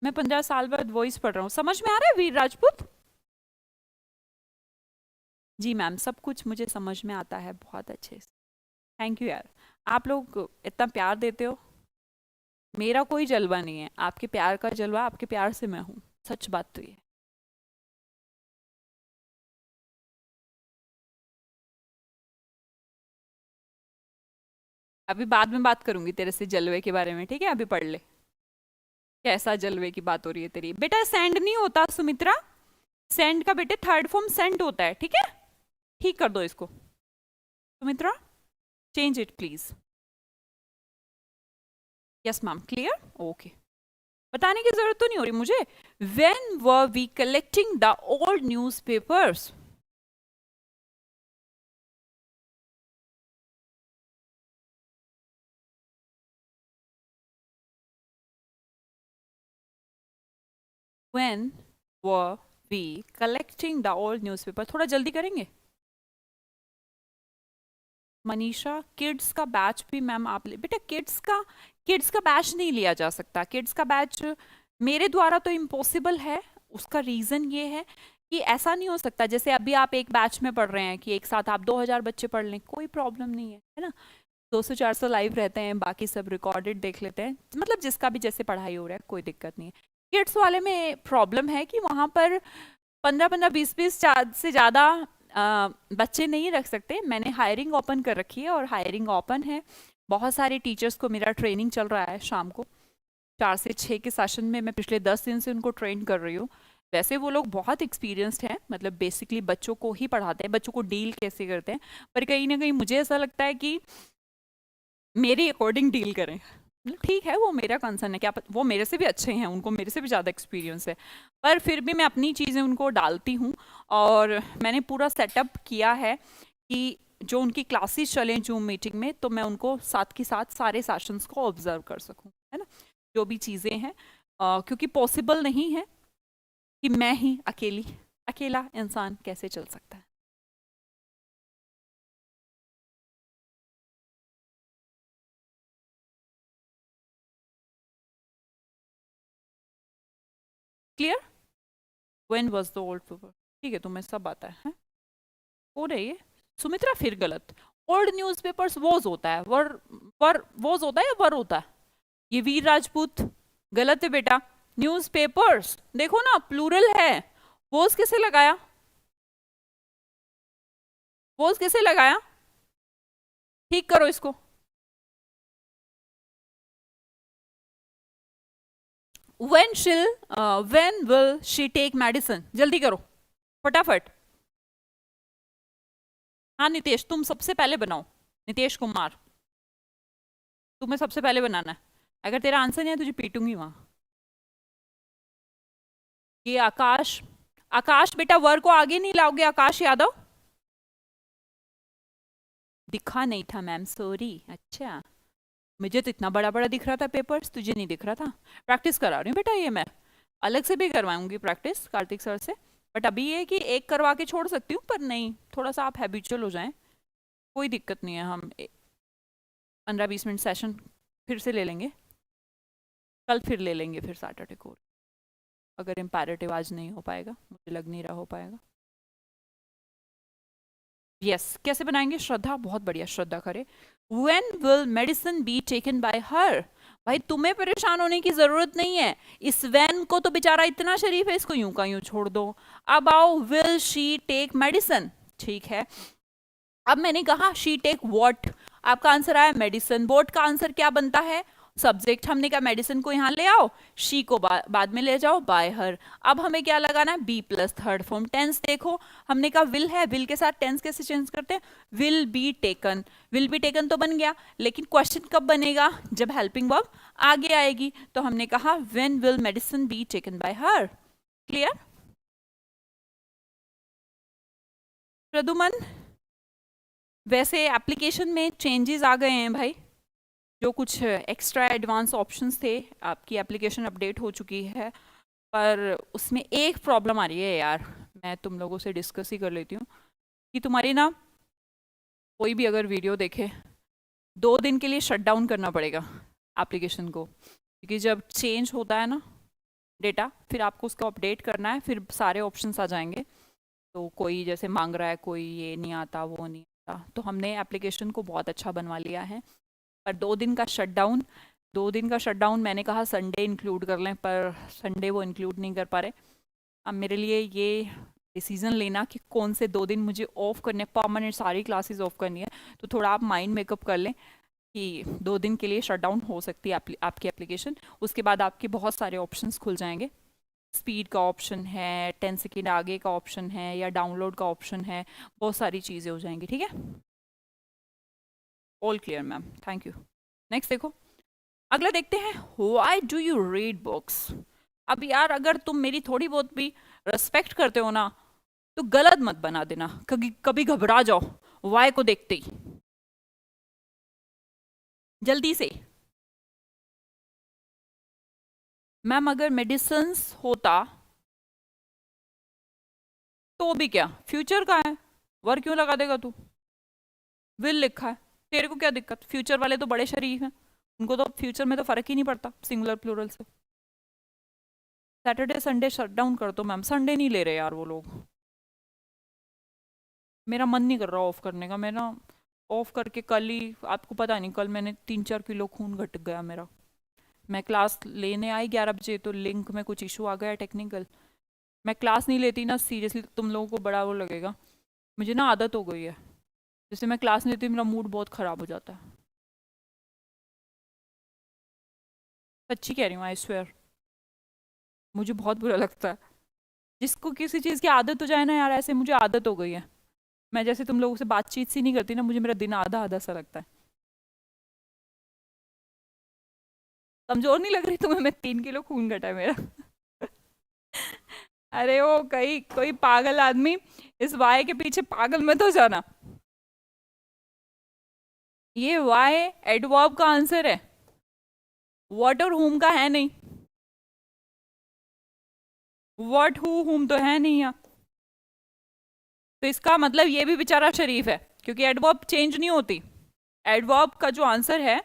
मैं 50 साल बाद वॉइस पढ़ रहा हूँ, समझ में आ रहा है वीर राजपूत? जी मैम सब कुछ मुझे समझ में आता है बहुत अच्छे से। थैंक यू यार, आप लोग इतना प्यार देते हो। मेरा कोई जलवा नहीं है, आपके प्यार का जलवा, आपके प्यार से मैं हूँ, सच बात तो ये। अभी बाद में बात करूंगी तेरे से जलवे के बारे में, ठीक है? अभी पढ़ ले कैसा जलवे की बात हो रही है तेरी। बेटा सेंड नहीं होता सुमित्रा, सेंड का बेटे थर्ड फॉर्म सेंट होता है, ठीक है? ठीक कर दो इसको Sumitra, change it please. Yes ma'am clear, okay. बताने की जरूरत तो नहीं हो रही मुझे। When were we collecting the old newspapers? When were we collecting the old newspaper? थोड़ा जल्दी करेंगे। मनीषा किड्स का बैच भी मैम आप ले। बेटा किड्स का बैच नहीं लिया जा सकता, किड्स का बैच मेरे द्वारा तो इम्पॉसिबल है। उसका रीजन ये है कि ऐसा नहीं हो सकता जैसे अभी आप एक बैच में पढ़ रहे हैं कि एक साथ आप 2000 बच्चे पढ़ लें, कोई प्रॉब्लम नहीं है ना। 200-400 लाइव रहते हैं, बाकी सब रिकॉर्डेड देख लेते हैं, मतलब जिसका भी जैसे पढ़ाई हो रहा है कोई दिक्कत नहीं है। किड्स वाले में प्रॉब्लम है कि वहाँ पर 15-15 20-20 से ज़्यादा बच्चे नहीं रख सकते। मैंने हायरिंग ओपन कर रखी है और हायरिंग ओपन है। बहुत सारे टीचर्स को मेरा ट्रेनिंग चल रहा है शाम को 4 से 6 के सेशन में। मैं पिछले 10 दिन से उनको ट्रेन कर रही हूँ। वैसे वो लोग बहुत एक्सपीरियंस्ड हैं, मतलब बेसिकली बच्चों को ही पढ़ाते हैं, बच्चों को डील कैसे करते हैं, पर कहीं ना कहीं मुझे ऐसा लगता है कि मेरे अकॉर्डिंग डील करें। मतलब ठीक है, वो मेरा कंसर्न है, क्या वो मेरे से भी अच्छे हैं, उनको मेरे से भी ज़्यादा एक्सपीरियंस है, पर फिर भी मैं अपनी चीज़ें उनको डालती हूँ। और मैंने पूरा सेटअप किया है कि जो उनकी क्लासेस चलें जूम मीटिंग में, तो मैं उनको साथ के साथ सारे सेशंस को ऑब्जर्व कर सकूँ, है ना, जो भी चीज़ें हैं। क्योंकि पॉसिबल नहीं है कि मैं ही अकेला इंसान कैसे चल सकता है। Clear? When was the old paper? ठीक है, तुम्हें सब आता है? हो रही है सुमित्रा, फिर गलत। ओल्ड न्यूज़पेपर्स वोज होता है, वर वोज होता है या वर होता है? ये वीर राजपूत गलत है बेटा। न्यूज़पेपर्स देखो ना, प्लूरल है। वोज कैसे लगाया? वोज कैसे लगाया? ठीक करो इसको। When will she take medicine? जल्दी करो फटाफट। हाँ नितेश, तुम सबसे पहले बनाओ। नितेश कुमार, तुम्हें सबसे पहले बनाना है। अगर तेरा आंसर नहीं है तुझे पीटूंगी वहां। ये आकाश, आकाश बेटा वर को आगे नहीं लाओगे आकाश यादव? दिखा नहीं था मैम, सॉरी। अच्छा, मुझे तो इतना बड़ा बड़ा दिख रहा था पेपर्स, तुझे नहीं दिख रहा था। प्रैक्टिस करा रही हूँ बेटा, ये मैं अलग से भी करवाऊंगी प्रैक्टिस कार्तिक सर से। बट अभी ये कि एक करवा के छोड़ सकती हूँ, पर नहीं, थोड़ा सा आप हैबिचुअल हो जाएं, कोई दिक्कत नहीं है। हम 15-20 मिनट सेशन फिर से ले लेंगे, कल फिर ले लेंगे, फिर सैटरडे को, अगर इम्पैरेटिव आज नहीं हो पाएगा, मुझे लग नहीं रहा हो पाएगा। यस, कैसे बनाएंगे? श्रद्धा, बहुत बढ़िया, श्रद्धा करे। When will medicine be taken by हर? भाई तुम्हें परेशान होने की जरूरत नहीं है, इस वैन को तो बेचारा इतना शरीफ है, इसको यूं का यूं छोड़ दो। अब आओ, विल शी टेक मेडिसिन, ठीक है। अब मैंने कहा शी टेक व्हाट, आपका आंसर आया मेडिसिन। बोर्ड का आंसर क्या बनता है? सब्जेक्ट, हमने कहा मेडिसिन को यहाँ ले आओ, शी को बाद में ले जाओ, बाय हर। अब हमें क्या लगाना है? B plus third form. Tense देखो, हमने कहा विल है, विल के साथ टेंस कैसे चेंज करते हैं? Will be taken, will be taken तो बन गया, लेकिन क्वेश्चन कब बनेगा? जब हेल्पिंग वर्ब आगे आएगी। तो हमने कहा when will medicine be taken by her. Clear? Pradyuman, वैसे एप्लीकेशन में चेंजेस आ गए हैं भाई, जो कुछ एक्स्ट्रा एडवांस ऑप्शंस थे, आपकी एप्लीकेशन अपडेट हो चुकी है, पर उसमें एक प्रॉब्लम आ रही है यार, मैं तुम लोगों से डिस्कस ही कर लेती हूँ कि तुम्हारी ना, कोई भी अगर वीडियो देखे 2 दिन के लिए शट डाउन करना पड़ेगा एप्लीकेशन को, क्योंकि जब चेंज होता है ना डेटा, फिर आपको उसको अपडेट करना है, फिर सारे ऑप्शंस आ जाएंगे। तो कोई जैसे मांग रहा है, कोई ये नहीं आता, वो नहीं आता, तो हमने एप्लीकेशन को बहुत अच्छा बनवा लिया है। पर 2 दिन का शटडाउन, 2 दिन का शटडाउन मैंने कहा संडे इंक्लूड कर लें, पर संडे वो इंक्लूड नहीं कर पा रहे। अब मेरे लिए ये डिसीजन लेना कि कौन से 2 दिन मुझे ऑफ करने, परमानेंट सारी क्लासेस ऑफ करनी है, तो थोड़ा आप माइंड मेकअप कर लें कि 2 दिन के लिए शटडाउन हो सकती है आपकी एप्लीकेशन। उसके बाद आपके बहुत सारे ऑप्शंस खुल जाएंगे, स्पीड का ऑप्शन है, 10 सेकेंड आगे का ऑप्शन है, या डाउनलोड का ऑप्शन है, बहुत सारी चीज़ें हो जाएंगी। ठीक है, all clear ma'am, thank you. Next देखो, अगला देखते हैं, why do you read books? अब यार अगर तुम मेरी थोड़ी बहुत भी रेस्पेक्ट करते हो ना, तो गलत मत बना देना, कभी कभी घबरा जाओ वाई को देखते ही, जल्दी से। मैम अगर मेडिसिन्स होता तो भी क्या, फ्यूचर का है, वर क्यों लगा देगा तू? विल लिखा है, तेरे को क्या दिक्कत? फ्यूचर वाले तो बड़े शरीफ हैं, उनको तो फ्यूचर में तो फर्क ही नहीं पड़ता सिंगुलर प्लूरल से। सैटरडे संडे शट डाउन कर दो मैम, संडे नहीं ले रहे यार वो लोग, मेरा मन नहीं कर रहा ऑफ करने का। मैं ना ऑफ करके कल ही, आपको पता नहीं, कल मैंने 3-4 किलो खून घट गया मेरा, मैं क्लास लेने आई 11 बजे, तो लिंक में कुछ इशू आ गया टेक्निकल। मैं क्लास नहीं लेती ना, सीरियसली तुम लोगों को बड़ा वो लगेगा, मुझे ना आदत हो गई है, जैसे मैं क्लास नहीं लेती मेरा मूड बहुत ख़राब हो जाता है। सच्ची कह रही हूँ, आई स्वेयर, मुझे बहुत बुरा लगता है। जिसको किसी चीज़ की आदत हो जाए ना यार, ऐसे मुझे आदत हो गई है। मैं जैसे तुम लोगों से बातचीत सी नहीं करती ना, मुझे मेरा दिन आधा आधा सा लगता है। कमजोर नहीं लग रही तुम्हें? मैं 3 किलो खून घटा है मेरा। अरे वो कहीं कोई पागल आदमी, इस वाई के पीछे पागल मत हो जाना। ये वाई एडवर्ब का आंसर है, व्हाट और हुम का है नहीं। व्हाट हु हुम तो है नहीं यहाँ, तो इसका मतलब ये भी बेचारा शरीफ है, क्योंकि एडवर्ब चेंज नहीं होती। एडवर्ब का जो आंसर है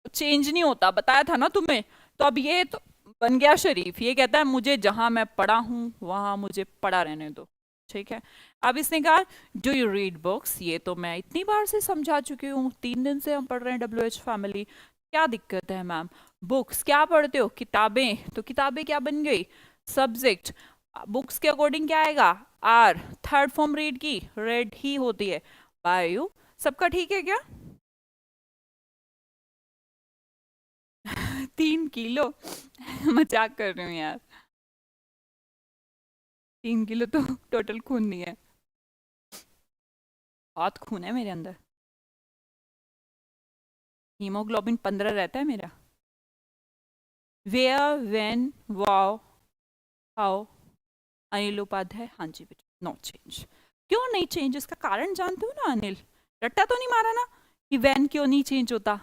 चेंज नहीं होता, बताया था ना तुम्हें। तो अब ये तो बन गया शरीफ, ये कहता है मुझे जहां मैं पढ़ा हूं वहां मुझे पढ़ा रहने दो। ठीक है। अब इसने कहा डू यू रीड बुक्स, ये तो मैं इतनी बार से समझा चुकी हूँ, 3 दिन से हम पढ़ रहे हैं WH फैमिली, क्या दिक्कत है मैम? बुक्स क्या पढ़ते हो? किताबें, तो किताबें क्या बन गई? सब्जेक्ट। बुक्स के अकॉर्डिंग क्या आएगा? आर। थर्ड फॉर्म रीड की, रेड ही होती है बाय यू। सबका ठीक है क्या? 3 किलो? मजाक कर रही हूँ यार, 3 किलो तो टोटल खून नहीं है, बहुत खून है मेरे अंदर। हीमोग्लोबिन 15 रहता है मेरा। Where, when, wow, how. Anil Upadhyay, हाँ जी बेटा, नो चेंज। क्यों नहीं चेंज? इसका कारण जानते हो ना अनिल? रट्टा तो नहीं मारा ना कि वैन क्यों नहीं चेंज होता?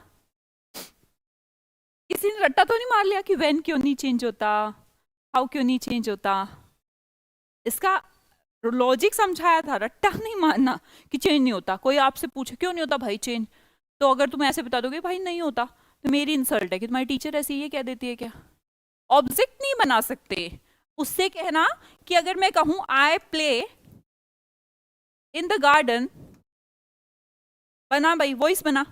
किसी ने रट्टा तो नहीं मार लिया कि वैन क्यों नहीं चेंज होता, हाउ क्यों नहीं चेंज होता? इसका लॉजिक समझाया था, रट्टा नहीं मारना कि चेंज नहीं होता। कोई आपसे पूछे क्यों नहीं होता भाई चेंज, तो अगर तुम ऐसे बता दोगे भाई नहीं होता, तो मेरी इंसल्ट है कि तुम्हारी टीचर ऐसे ये कह देती है क्या? ऑब्जेक्ट नहीं बना सकते। उससे कहना कि अगर मैं कहूं I play in the garden, बना भाई, वॉइस बना।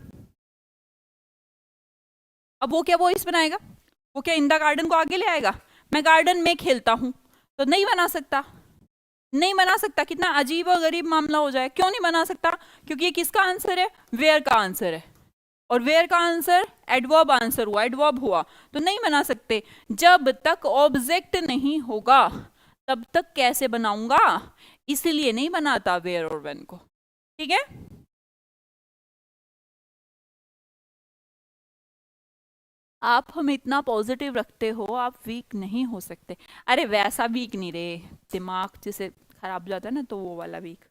अब वो क्या वॉइस बनाएगा? वो क्या इन द गार्डन को आगे ले आएगा? मैं गार्डन में खेलता हूं, तो नहीं बना सकता। नहीं बना सकता, कितना अजीब और गरीब मामला हो जाए। क्यों नहीं बना सकता? क्योंकि ये किसका आंसर है? वेयर का आंसर है, और वेयर का आंसर एडवर्ब आंसर हुआ, एडवर्ब हुआ, तो नहीं बना सकते। जब तक ऑब्जेक्ट नहीं होगा तब तक कैसे बनाऊंगा? इसीलिए नहीं बनाता वेयर और व्हेन को। ठीक है। आप हमें इतना पॉजिटिव रखते हो, आप वीक नहीं हो सकते। अरे वैसा वीक नहीं रे, दिमाग जिसे खराब हो जाता है ना, तो वो वाला वीक।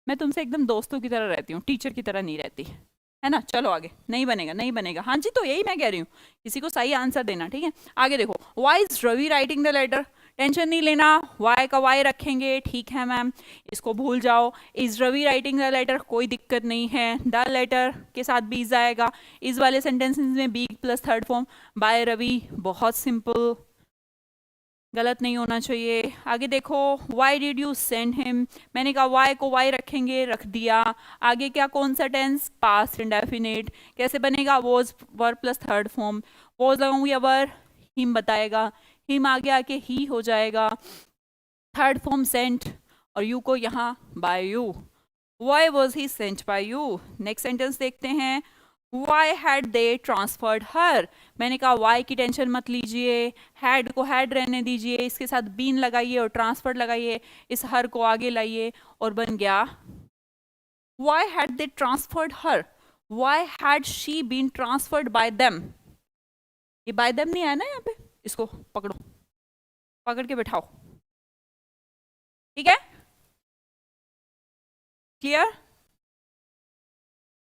मैं तुमसे एकदम दोस्तों की तरह रहती हूँ, टीचर की तरह नहीं रहती, है ना? चलो आगे, नहीं बनेगा, नहीं बनेगा। हाँ जी, तो यही मैं कह रही हूँ, किसी को सही आंसर देना। ठीक है, आगे देखो, why is Ravi writing the letter. Tension नहीं लेना, वाई का वाई रखेंगे, ठीक है मैम, इसको भूल जाओ। Is Ravi writing the letter, कोई दिक्कत नहीं है, द लेटर के साथ बीज आएगा। इस वाले सेंटेंसेस में b plus third form by Ravi, बहुत सिंपल, गलत नहीं होना चाहिए। आगे देखो, why did you send him, मैंने कहा वाई को वाई रखेंगे, रख दिया। आगे क्या, कौन सा टेंस? Past indefinite. कैसे बनेगा? Was were plus third form, was लगाऊंगी या वर, हिम बताएगा, हिम आगे आके ही हो जाएगा, थर्ड फॉर्म सेंट, और यू को यहाँ by you. Why was he sent by you. Next sentence देखते हैं, Why had they transferred her? मैंने कहा वाई की टेंशन मत लीजिए, हैड को हैड रहने दीजिए, इसके साथ बीन लगाइए और ट्रांसफर लगाइए, इस हर को आगे लाइए, और बन गया Why had they transferred her? Why had she been transferred by them? ये by them नहीं आया ना यहाँ पे, इसको पकड़ो, पकड़ के बैठाओ। ठीक है, क्लियर?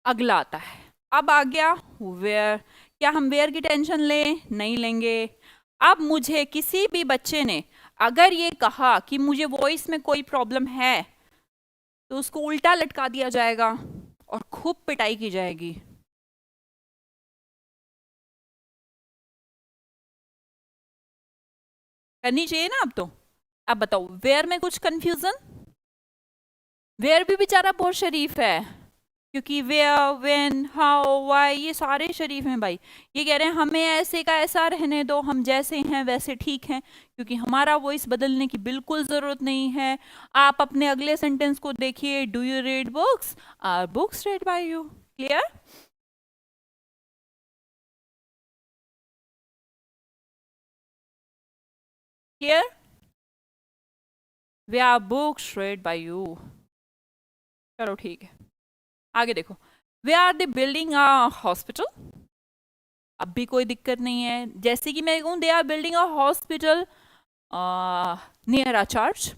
अगला आता है, अब आ गया वेयर। क्या हम वेयर की टेंशन लें? नहीं लेंगे। अब मुझे किसी भी बच्चे ने अगर ये कहा कि मुझे वॉइस में कोई प्रॉब्लम है, तो उसको उल्टा लटका दिया जाएगा और खूब पिटाई की जाएगी। करनी चाहिए ना अब तो। अब बताओ, वेयर में कुछ कंफ्यूजन? वेयर भी बेचारा बहुत शरीफ है, क्योंकि वेयर, व्हेन, हाउ, व्हाई ये सारे शरीफ हैं भाई। ये कह रहे हैं हमें ऐसे का ऐसा रहने दो, हम जैसे हैं वैसे ठीक हैं, क्योंकि हमारा वॉइस बदलने की बिल्कुल जरूरत नहीं है। आप अपने अगले सेंटेंस को देखिए, do you read books, are books read by you. Clear? Clear? वे are books read by you. चलो ठीक है, आगे देखो। वे are they building a hospital. अब भी कोई दिक्कत नहीं है, जैसे कि मैं कहूँ they are building a hospital near a church.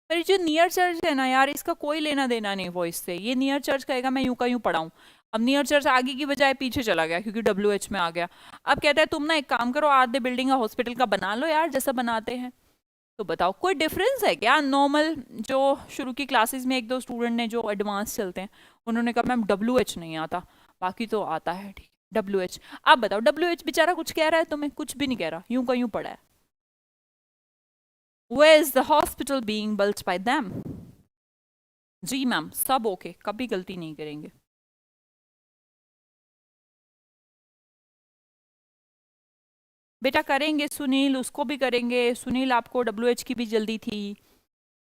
पर जो नियर चर्च है ना यार, इसका कोई लेना देना नहीं वॉइस से। ये नियर चर्च कहेगा मैं यूं का यूं पढ़ाऊं। अब नियर चर्च आगे की बजाय पीछे चला गया क्योंकि WH में आ गया। अब कहता है तुम ना एक काम करो, are they building a hospital का बना लो यार जैसा बनाते हैं। तो बताओ कोई डिफरेंस है क्या? नॉर्मल जो शुरू की क्लासेस में एक दो स्टूडेंट ने जो एडवांस चलते हैं, उन्होंने कहा मैम WH नहीं आता, बाकी तो आता है। ठीक, WH। आप बताओ, WH बेचारा कुछ कह रहा है तुम्हें? कुछ भी नहीं कह रहा, यूं का यूं पड़ा है। Where is the hospital being built by them? जी मैम, सब ओके, कभी गलती नहीं करेंगे। बेटा करेंगे सुनील, उसको भी करेंगे। सुनील आपको WH की भी जल्दी थी,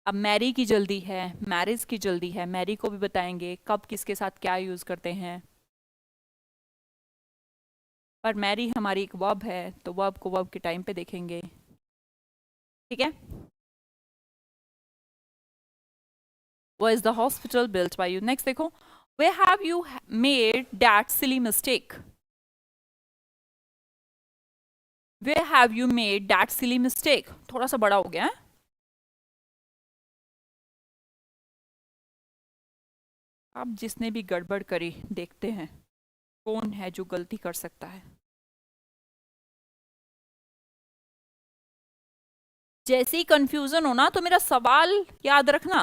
अब मैरी की जल्दी है, मैरिज की जल्दी है। मैरी को भी बताएंगे कब किसके साथ क्या यूज करते हैं। पर मैरी हमारी एक वर्ब है, तो वर्ब को वर्ब के टाइम पे देखेंगे। ठीक है। Was the hospital built by you? Next देखो, where have you made that silly mistake? Where have you made that silly mistake? थोड़ा सा बड़ा हो गया है। अब जिसने भी गड़बड़ करी, देखते हैं कौन है जो गलती कर सकता है। जैसे ही कंफ्यूजन हो ना तो मेरा सवाल याद रखना।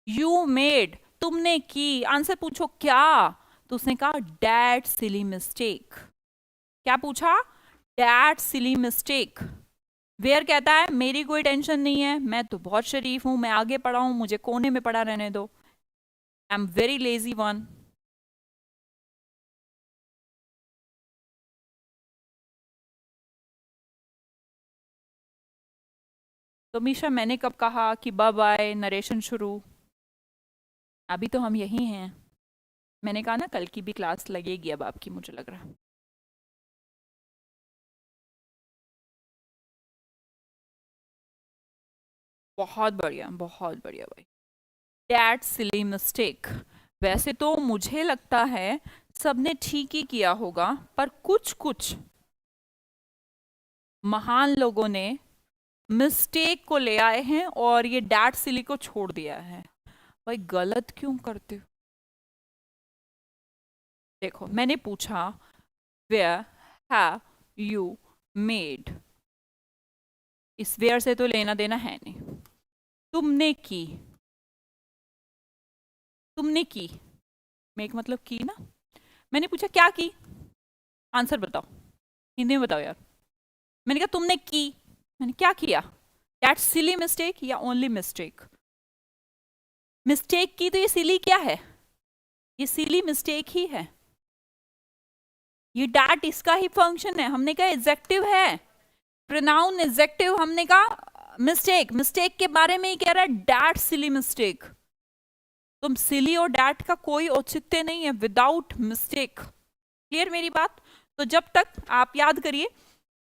यू मेड, तुमने की, आंसर पूछो क्या। तो उसने कहा डैट सिली मिस्टेक। क्या पूछा? That silly mistake. वेयर कहता है मेरी कोई टेंशन नहीं है, मैं तो बहुत शरीफ हूं, मैं आगे पढ़ा हूं, मुझे कोने में पड़ा रहने दो। I am very lazy one. तो मीशा मैंने कब कहा कि बाय बाय नरेशन शुरू? अभी तो हम यही हैं। मैंने कहा ना कल की भी क्लास लगेगी अब आपकी, मुझे लग रहा है। बहुत बढ़िया, बहुत बढ़िया भाई। That silly mistake. वैसे तो मुझे लगता है सबने ठीक ही किया होगा, पर कुछ कुछ महान लोगों ने मिस्टेक को ले आए हैं और ये डैट सिली को छोड़ दिया है। भाई गलत क्यों करते हो? देखो मैंने पूछा वेयर हैव यू मेड, इस वेयर से तो लेना देना है नहीं। तुमने की, तुमने की, मेक मतलब की ना। मैंने पूछा क्या की, आंसर बताओ, हिंदी में बताओ यार। मैंने कहा तुमने की, मैंने क्या किया? दैट सिली मिस्टेक या ओनली मिस्टेक? मिस्टेक की तो ये सिली क्या है? ये सिली मिस्टेक ही है। ये डैट इसका ही फंक्शन है, हमने कहा एग्जेक्टिव है, प्रोनाउन एग्जेक्टिव। हमने कहा मिस्टेक, मिस्टेक के बारे में ही कह रहा है डैट सिली मिस्टेक। तुम सिली और डैट का कोई औचित्य नहीं है विदाउट मिस्टेक। क्लियर मेरी बात? तो जब तक आप याद करिए,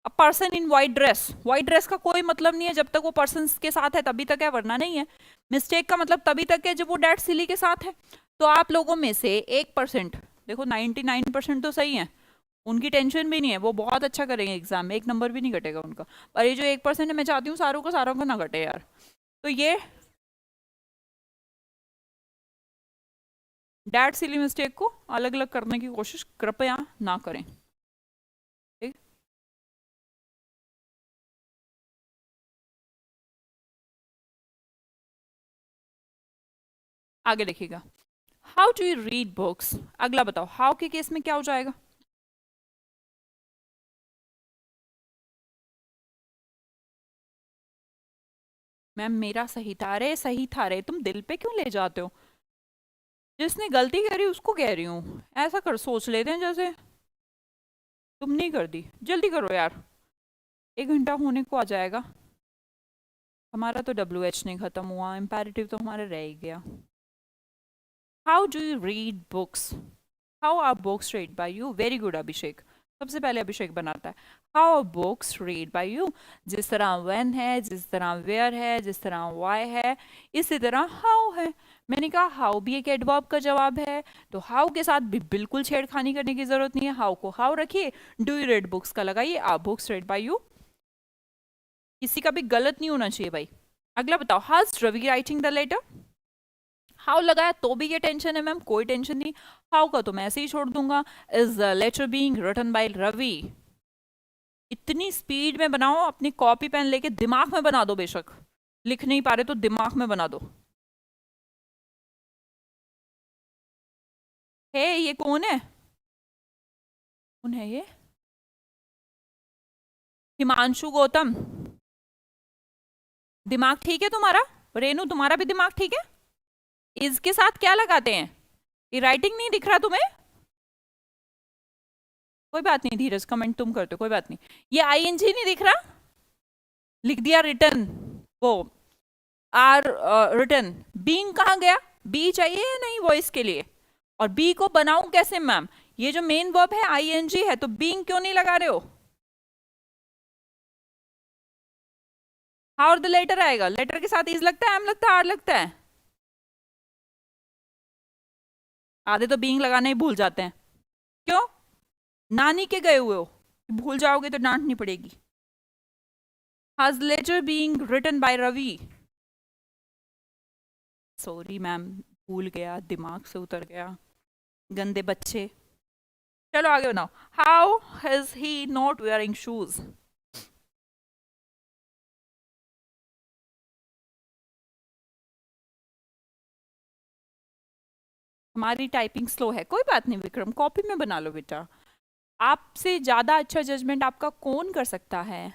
a person in white dress, white dress का कोई मतलब नहीं है जब तक वो पर्सन के साथ है तभी तक है, वरना नहीं है। मिस्टेक का मतलब तभी तक है जब वो डैट सिली के साथ है। तो आप लोगों में से 1%, देखो 99% तो सही है, उनकी टेंशन भी नहीं है, वो बहुत अच्छा करेंगे एग्जाम में, एक नंबर भी नहीं घटेगा उनका। और ये जो 1% है, मैं चाहती हूँ सारों का ना घटे यार। तो ये डैट सिली मिस्टेक को अलग अलग करने की कोशिश कृपया ना करें। ठीक? आगे देखिएगा, how do you read books. अगला बताओ, हाउ के केस में क्या हो जाएगा? मैम मेरा सही था, अरे सही था रे, तुम दिल पे क्यों ले जाते हो? जिसने गलती करी उसको कह रही हूँ, ऐसा कर सोच लेते हैं जैसे। तुम नहीं कर दी, जल्दी करो यार, 1 घंटा होने को आ जाएगा। हमारा तो WH नहीं खत्म हुआ, इम्पेरेटिव तो हमारा रह ही गया। How do you read books? How are books read by you? Very good Abhishek, सबसे पहले अभिषेक बनाता है। How are books read by you? जिस तरह व्हेन है, जिस तरह वेयर है, जिस तरह व्हाई है, इसी तरह हाउ है। मैंने कहा हाउ भी एक एडवर्ब का जवाब है, तो हाउ के साथ भी बिल्कुल छेड़खानी करने की जरूरत नहीं है। हाउ को हाउ रखिए, डू यू रीड बुक्स का लगाइए, are books read by you. किसी का भी गलत नहीं होना चाहिए भाई। अगला बताओ, has Ravi writing the letter? How लगाया तो भी ये टेंशन है मैम, कोई टेंशन नहीं, हाउ का तो मैं ऐसे ही छोड़ दूंगा। Is the letter being written by Ravi? इतनी स्पीड में बनाओ, अपनी कॉपी पेन लेके दिमाग में बना दो, बेशक लिख नहीं पा रहे तो दिमाग में बना दो। हे ये कौन है? कौन है ये? हिमांशु गौतम, दिमाग ठीक है तुम्हारा? रेनू तुम्हारा भी दिमाग ठीक है? इसके साथ क्या लगाते हैं? ये राइटिंग नहीं दिख रहा तुम्हें? कोई बात नहीं धीरज, कमेंट तुम करते हो, कोई बात नहीं। ये आईएनजी नहीं दिख रहा? लिख दिया रिटर्न, वो आर रिटर्न। बीइंग कहाँ गया? बी चाहिए या नहीं वॉइस के लिए? और बी को बनाऊं कैसे मैम? ये जो मेन वर्ब है आईएनजी है, तो बीइंग क्यों नहीं लगा रहे हो? हाउ द लेटर आएगा, लेटर के साथ इज लगता है, एम लगता है, आर लगता है? आधे तो बीइंग लगाना ही भूल जाते हैं। क्यों? नानी के गए हुए हो, भूल जाओगे तो डांटनी पड़ेगी। Has letter being written by Ravi? Sorry ma'am, भूल गया, दिमाग से उतर गया, गंदे बच्चे। चलो आगे बनाओ। How has he not wearing shoes? हमारी टाइपिंग स्लो है, कोई बात नहीं विक्रम, कॉपी में बना लो बेटा। आपसे ज्यादा अच्छा जजमेंट आपका कौन कर सकता है?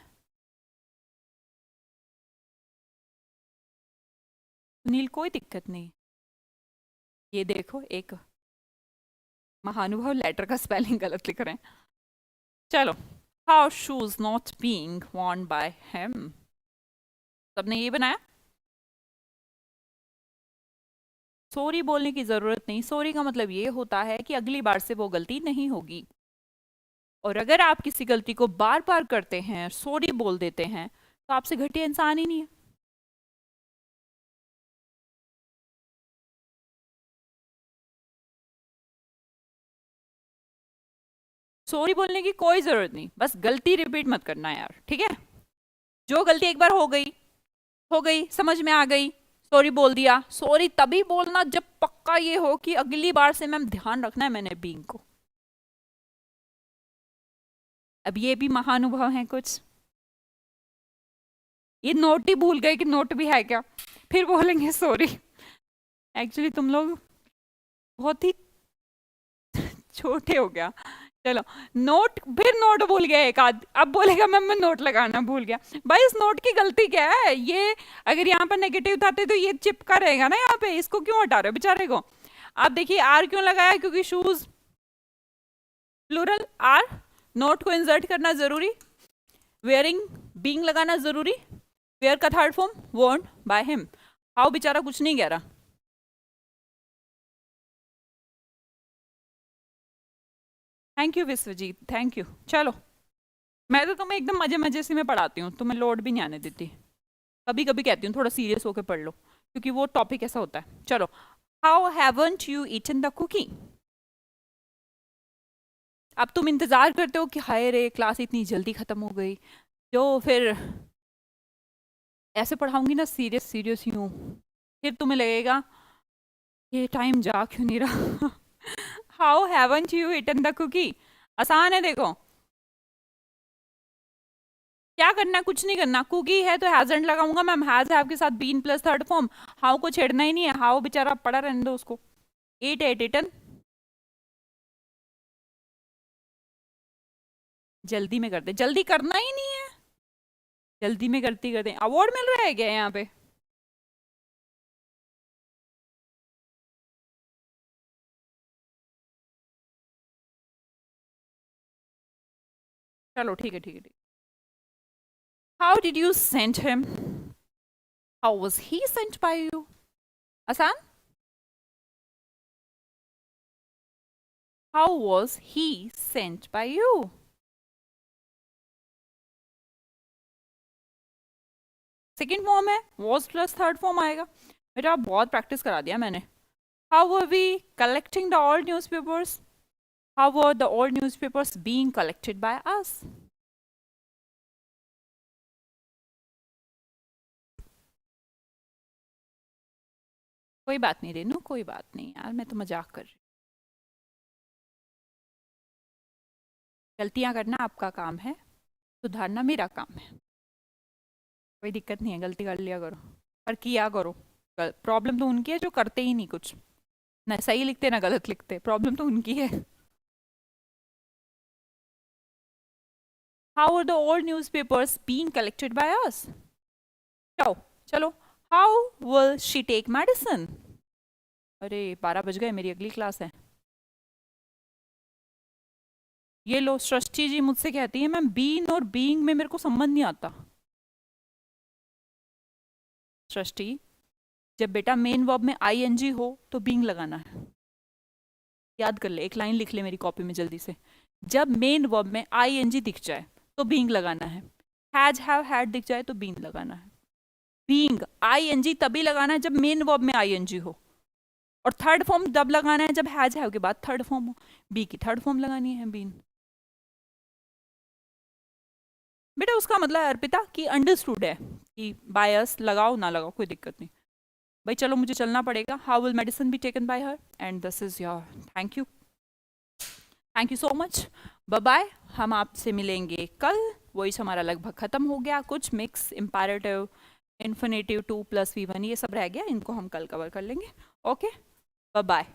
सुनील कोई दिक्कत नहीं। ये देखो, एक महानुभव लेटर का स्पेलिंग गलत लिख रहे हैं। चलो, how shoes not being worn by him? सबने ये बनाया। सॉरी बोलने की जरूरत नहीं, सॉरी का मतलब ये होता है कि अगली बार से वो गलती नहीं होगी। और अगर आप किसी गलती को बार बार करते हैं, सॉरी बोल देते हैं, तो आपसे घटिया इंसान ही नहीं है। सॉरी बोलने की कोई जरूरत नहीं, बस गलती रिपीट मत करना यार, ठीक है? जो गलती एक बार हो गई, समझ में आ गई, सॉरी बोल दिया। सॉरी तभी बोलना जब पक्का ये हो कि अगली बार से मैम ध्यान रखना है मैंने बीइंग को। अब ये भी महानुभव हैं कुछ, ये नोट ही भूल गए कि नोट भी है क्या, फिर बोलेंगे सॉरी। एक्चुअली तुम लोग बहुत ही छोटे हो गया। चलो, नोट, फिर नोट भूल गया एक आध, अब बोलेगा मैं नोट लगाना भूल गया। भाई इस नोट की गलती क्या है? ये अगर यहाँ पर नेगेटिव था तो ये चिपका रहेगा ना यहाँ पे, इसको क्यों हटा रहे हो बेचारे को? आप देखिए आर क्यों लगाया, क्योंकि शूज प्लूरल आर, नोट को इंसर्ट करना जरूरी, वेयरिंग बीइंग लगाना जरूरी, वेयर का third form worn by him. How बेचारा कुछ नहीं कह रहा। Thank you Vishwajit, thank you. चलो, मैं तो तुम्हें एकदम मजे मजे से मैं पढ़ाती हूँ, तुम्हें लोड भी नहीं आने देती। कभी कभी कहती हूँ थोड़ा सीरियस होकर पढ़ लो, क्योंकि वो टॉपिक ऐसा होता है। चलो, how haven't you eaten the cookie? अब तुम इंतजार करते हो कि हाय रे क्लास इतनी जल्दी खत्म हो गई, जो फिर ऐसे पढ़ाऊंगी ना सीरियस सीरियस ही हूँ, फिर तुम्हें लगेगा ये टाइम जा क्यों नहीं रहा। How haven't you eaten the cookie? आसान है देखो, क्या करना है, कुछ नहीं करना। कुकी है तो हैजंट लगाऊंगा मैम, हैज हैव के साथ been plus third form. How को छेड़ना ही नहीं है, हाउ बेचारा पड़ा रहने दो उसको। एट एट इटन, जल्दी में करते, जल्दी करना ही नहीं है, जल्दी में करती करते। अवार्ड मिल रहा है क्या यहाँ पे? चलो ठीक है ठीक है ठीक। How did you send him? How was he sent by you? आसान। How was he sent by you? Second form है, वॉज प्लस थर्ड फॉर्म आएगा। बेटा बहुत प्रैक्टिस करा दिया मैंने। How were we collecting the old newspapers? How were the old newspapers being collected by us? कोई बात नहीं रेनू, कोई बात नहीं यार, मैं तो मजाक कर रही हूँ। गलतियां करना आपका काम है, सुधारना मेरा काम है। कोई दिक्कत नहीं है, गलती कर लिया करो, पर किया करो। प्रॉब्लम तो उनकी है जो करते ही नहीं कुछ, ना सही लिखते ना गलत लिखते, प्रॉब्लम तो उनकी है। How are the old newspapers being collected by us? चलो चलो, how will she take medicine? अरे 12 बज गए, मेरी अगली क्लास है। ये लो, सृष्टि जी मुझसे कहती है मैम बीन और बीइंग में मेरे को संबंध नहीं आता। सृष्टि, जब बेटा मेन वर्ब में आईएनजी हो तो बीइंग लगाना है। याद कर ले, एक लाइन लिख ले मेरी कॉपी में जल्दी से। जब मेन वर्ब में आईएनजी दिख जाए तो बीइंग लगाना है। हैज हैव हैड दिख जाए तो बीइंग लगाना है। बीइंग आईएनजी तभी लगाना है जब मेन वर्ब में आईएनजी हो, और थर्ड फॉर्म तब लगाना है जब हैज हैव के बाद थर्ड फॉर्म हो। बी की थर्ड फॉर्म लगानी है बीन। बेटा उसका मतलब है अर्पिता कि अंडरस्टूड है कि बायस लगाओ ना लगाओ कोई दिक्कत नहीं। भाई चलो मुझे चलना पड़ेगा। How will medicine be taken by her? And this is your thank you so much, bye bye. हम आपसे मिलेंगे कल। वॉइस हमारा लगभग खत्म हो गया, कुछ मिक्स इंपैरेटिव इन्फिनेटिव 2 + V1 ये सब रह गया, इनको हम कल कवर कर लेंगे। Okay bye bye.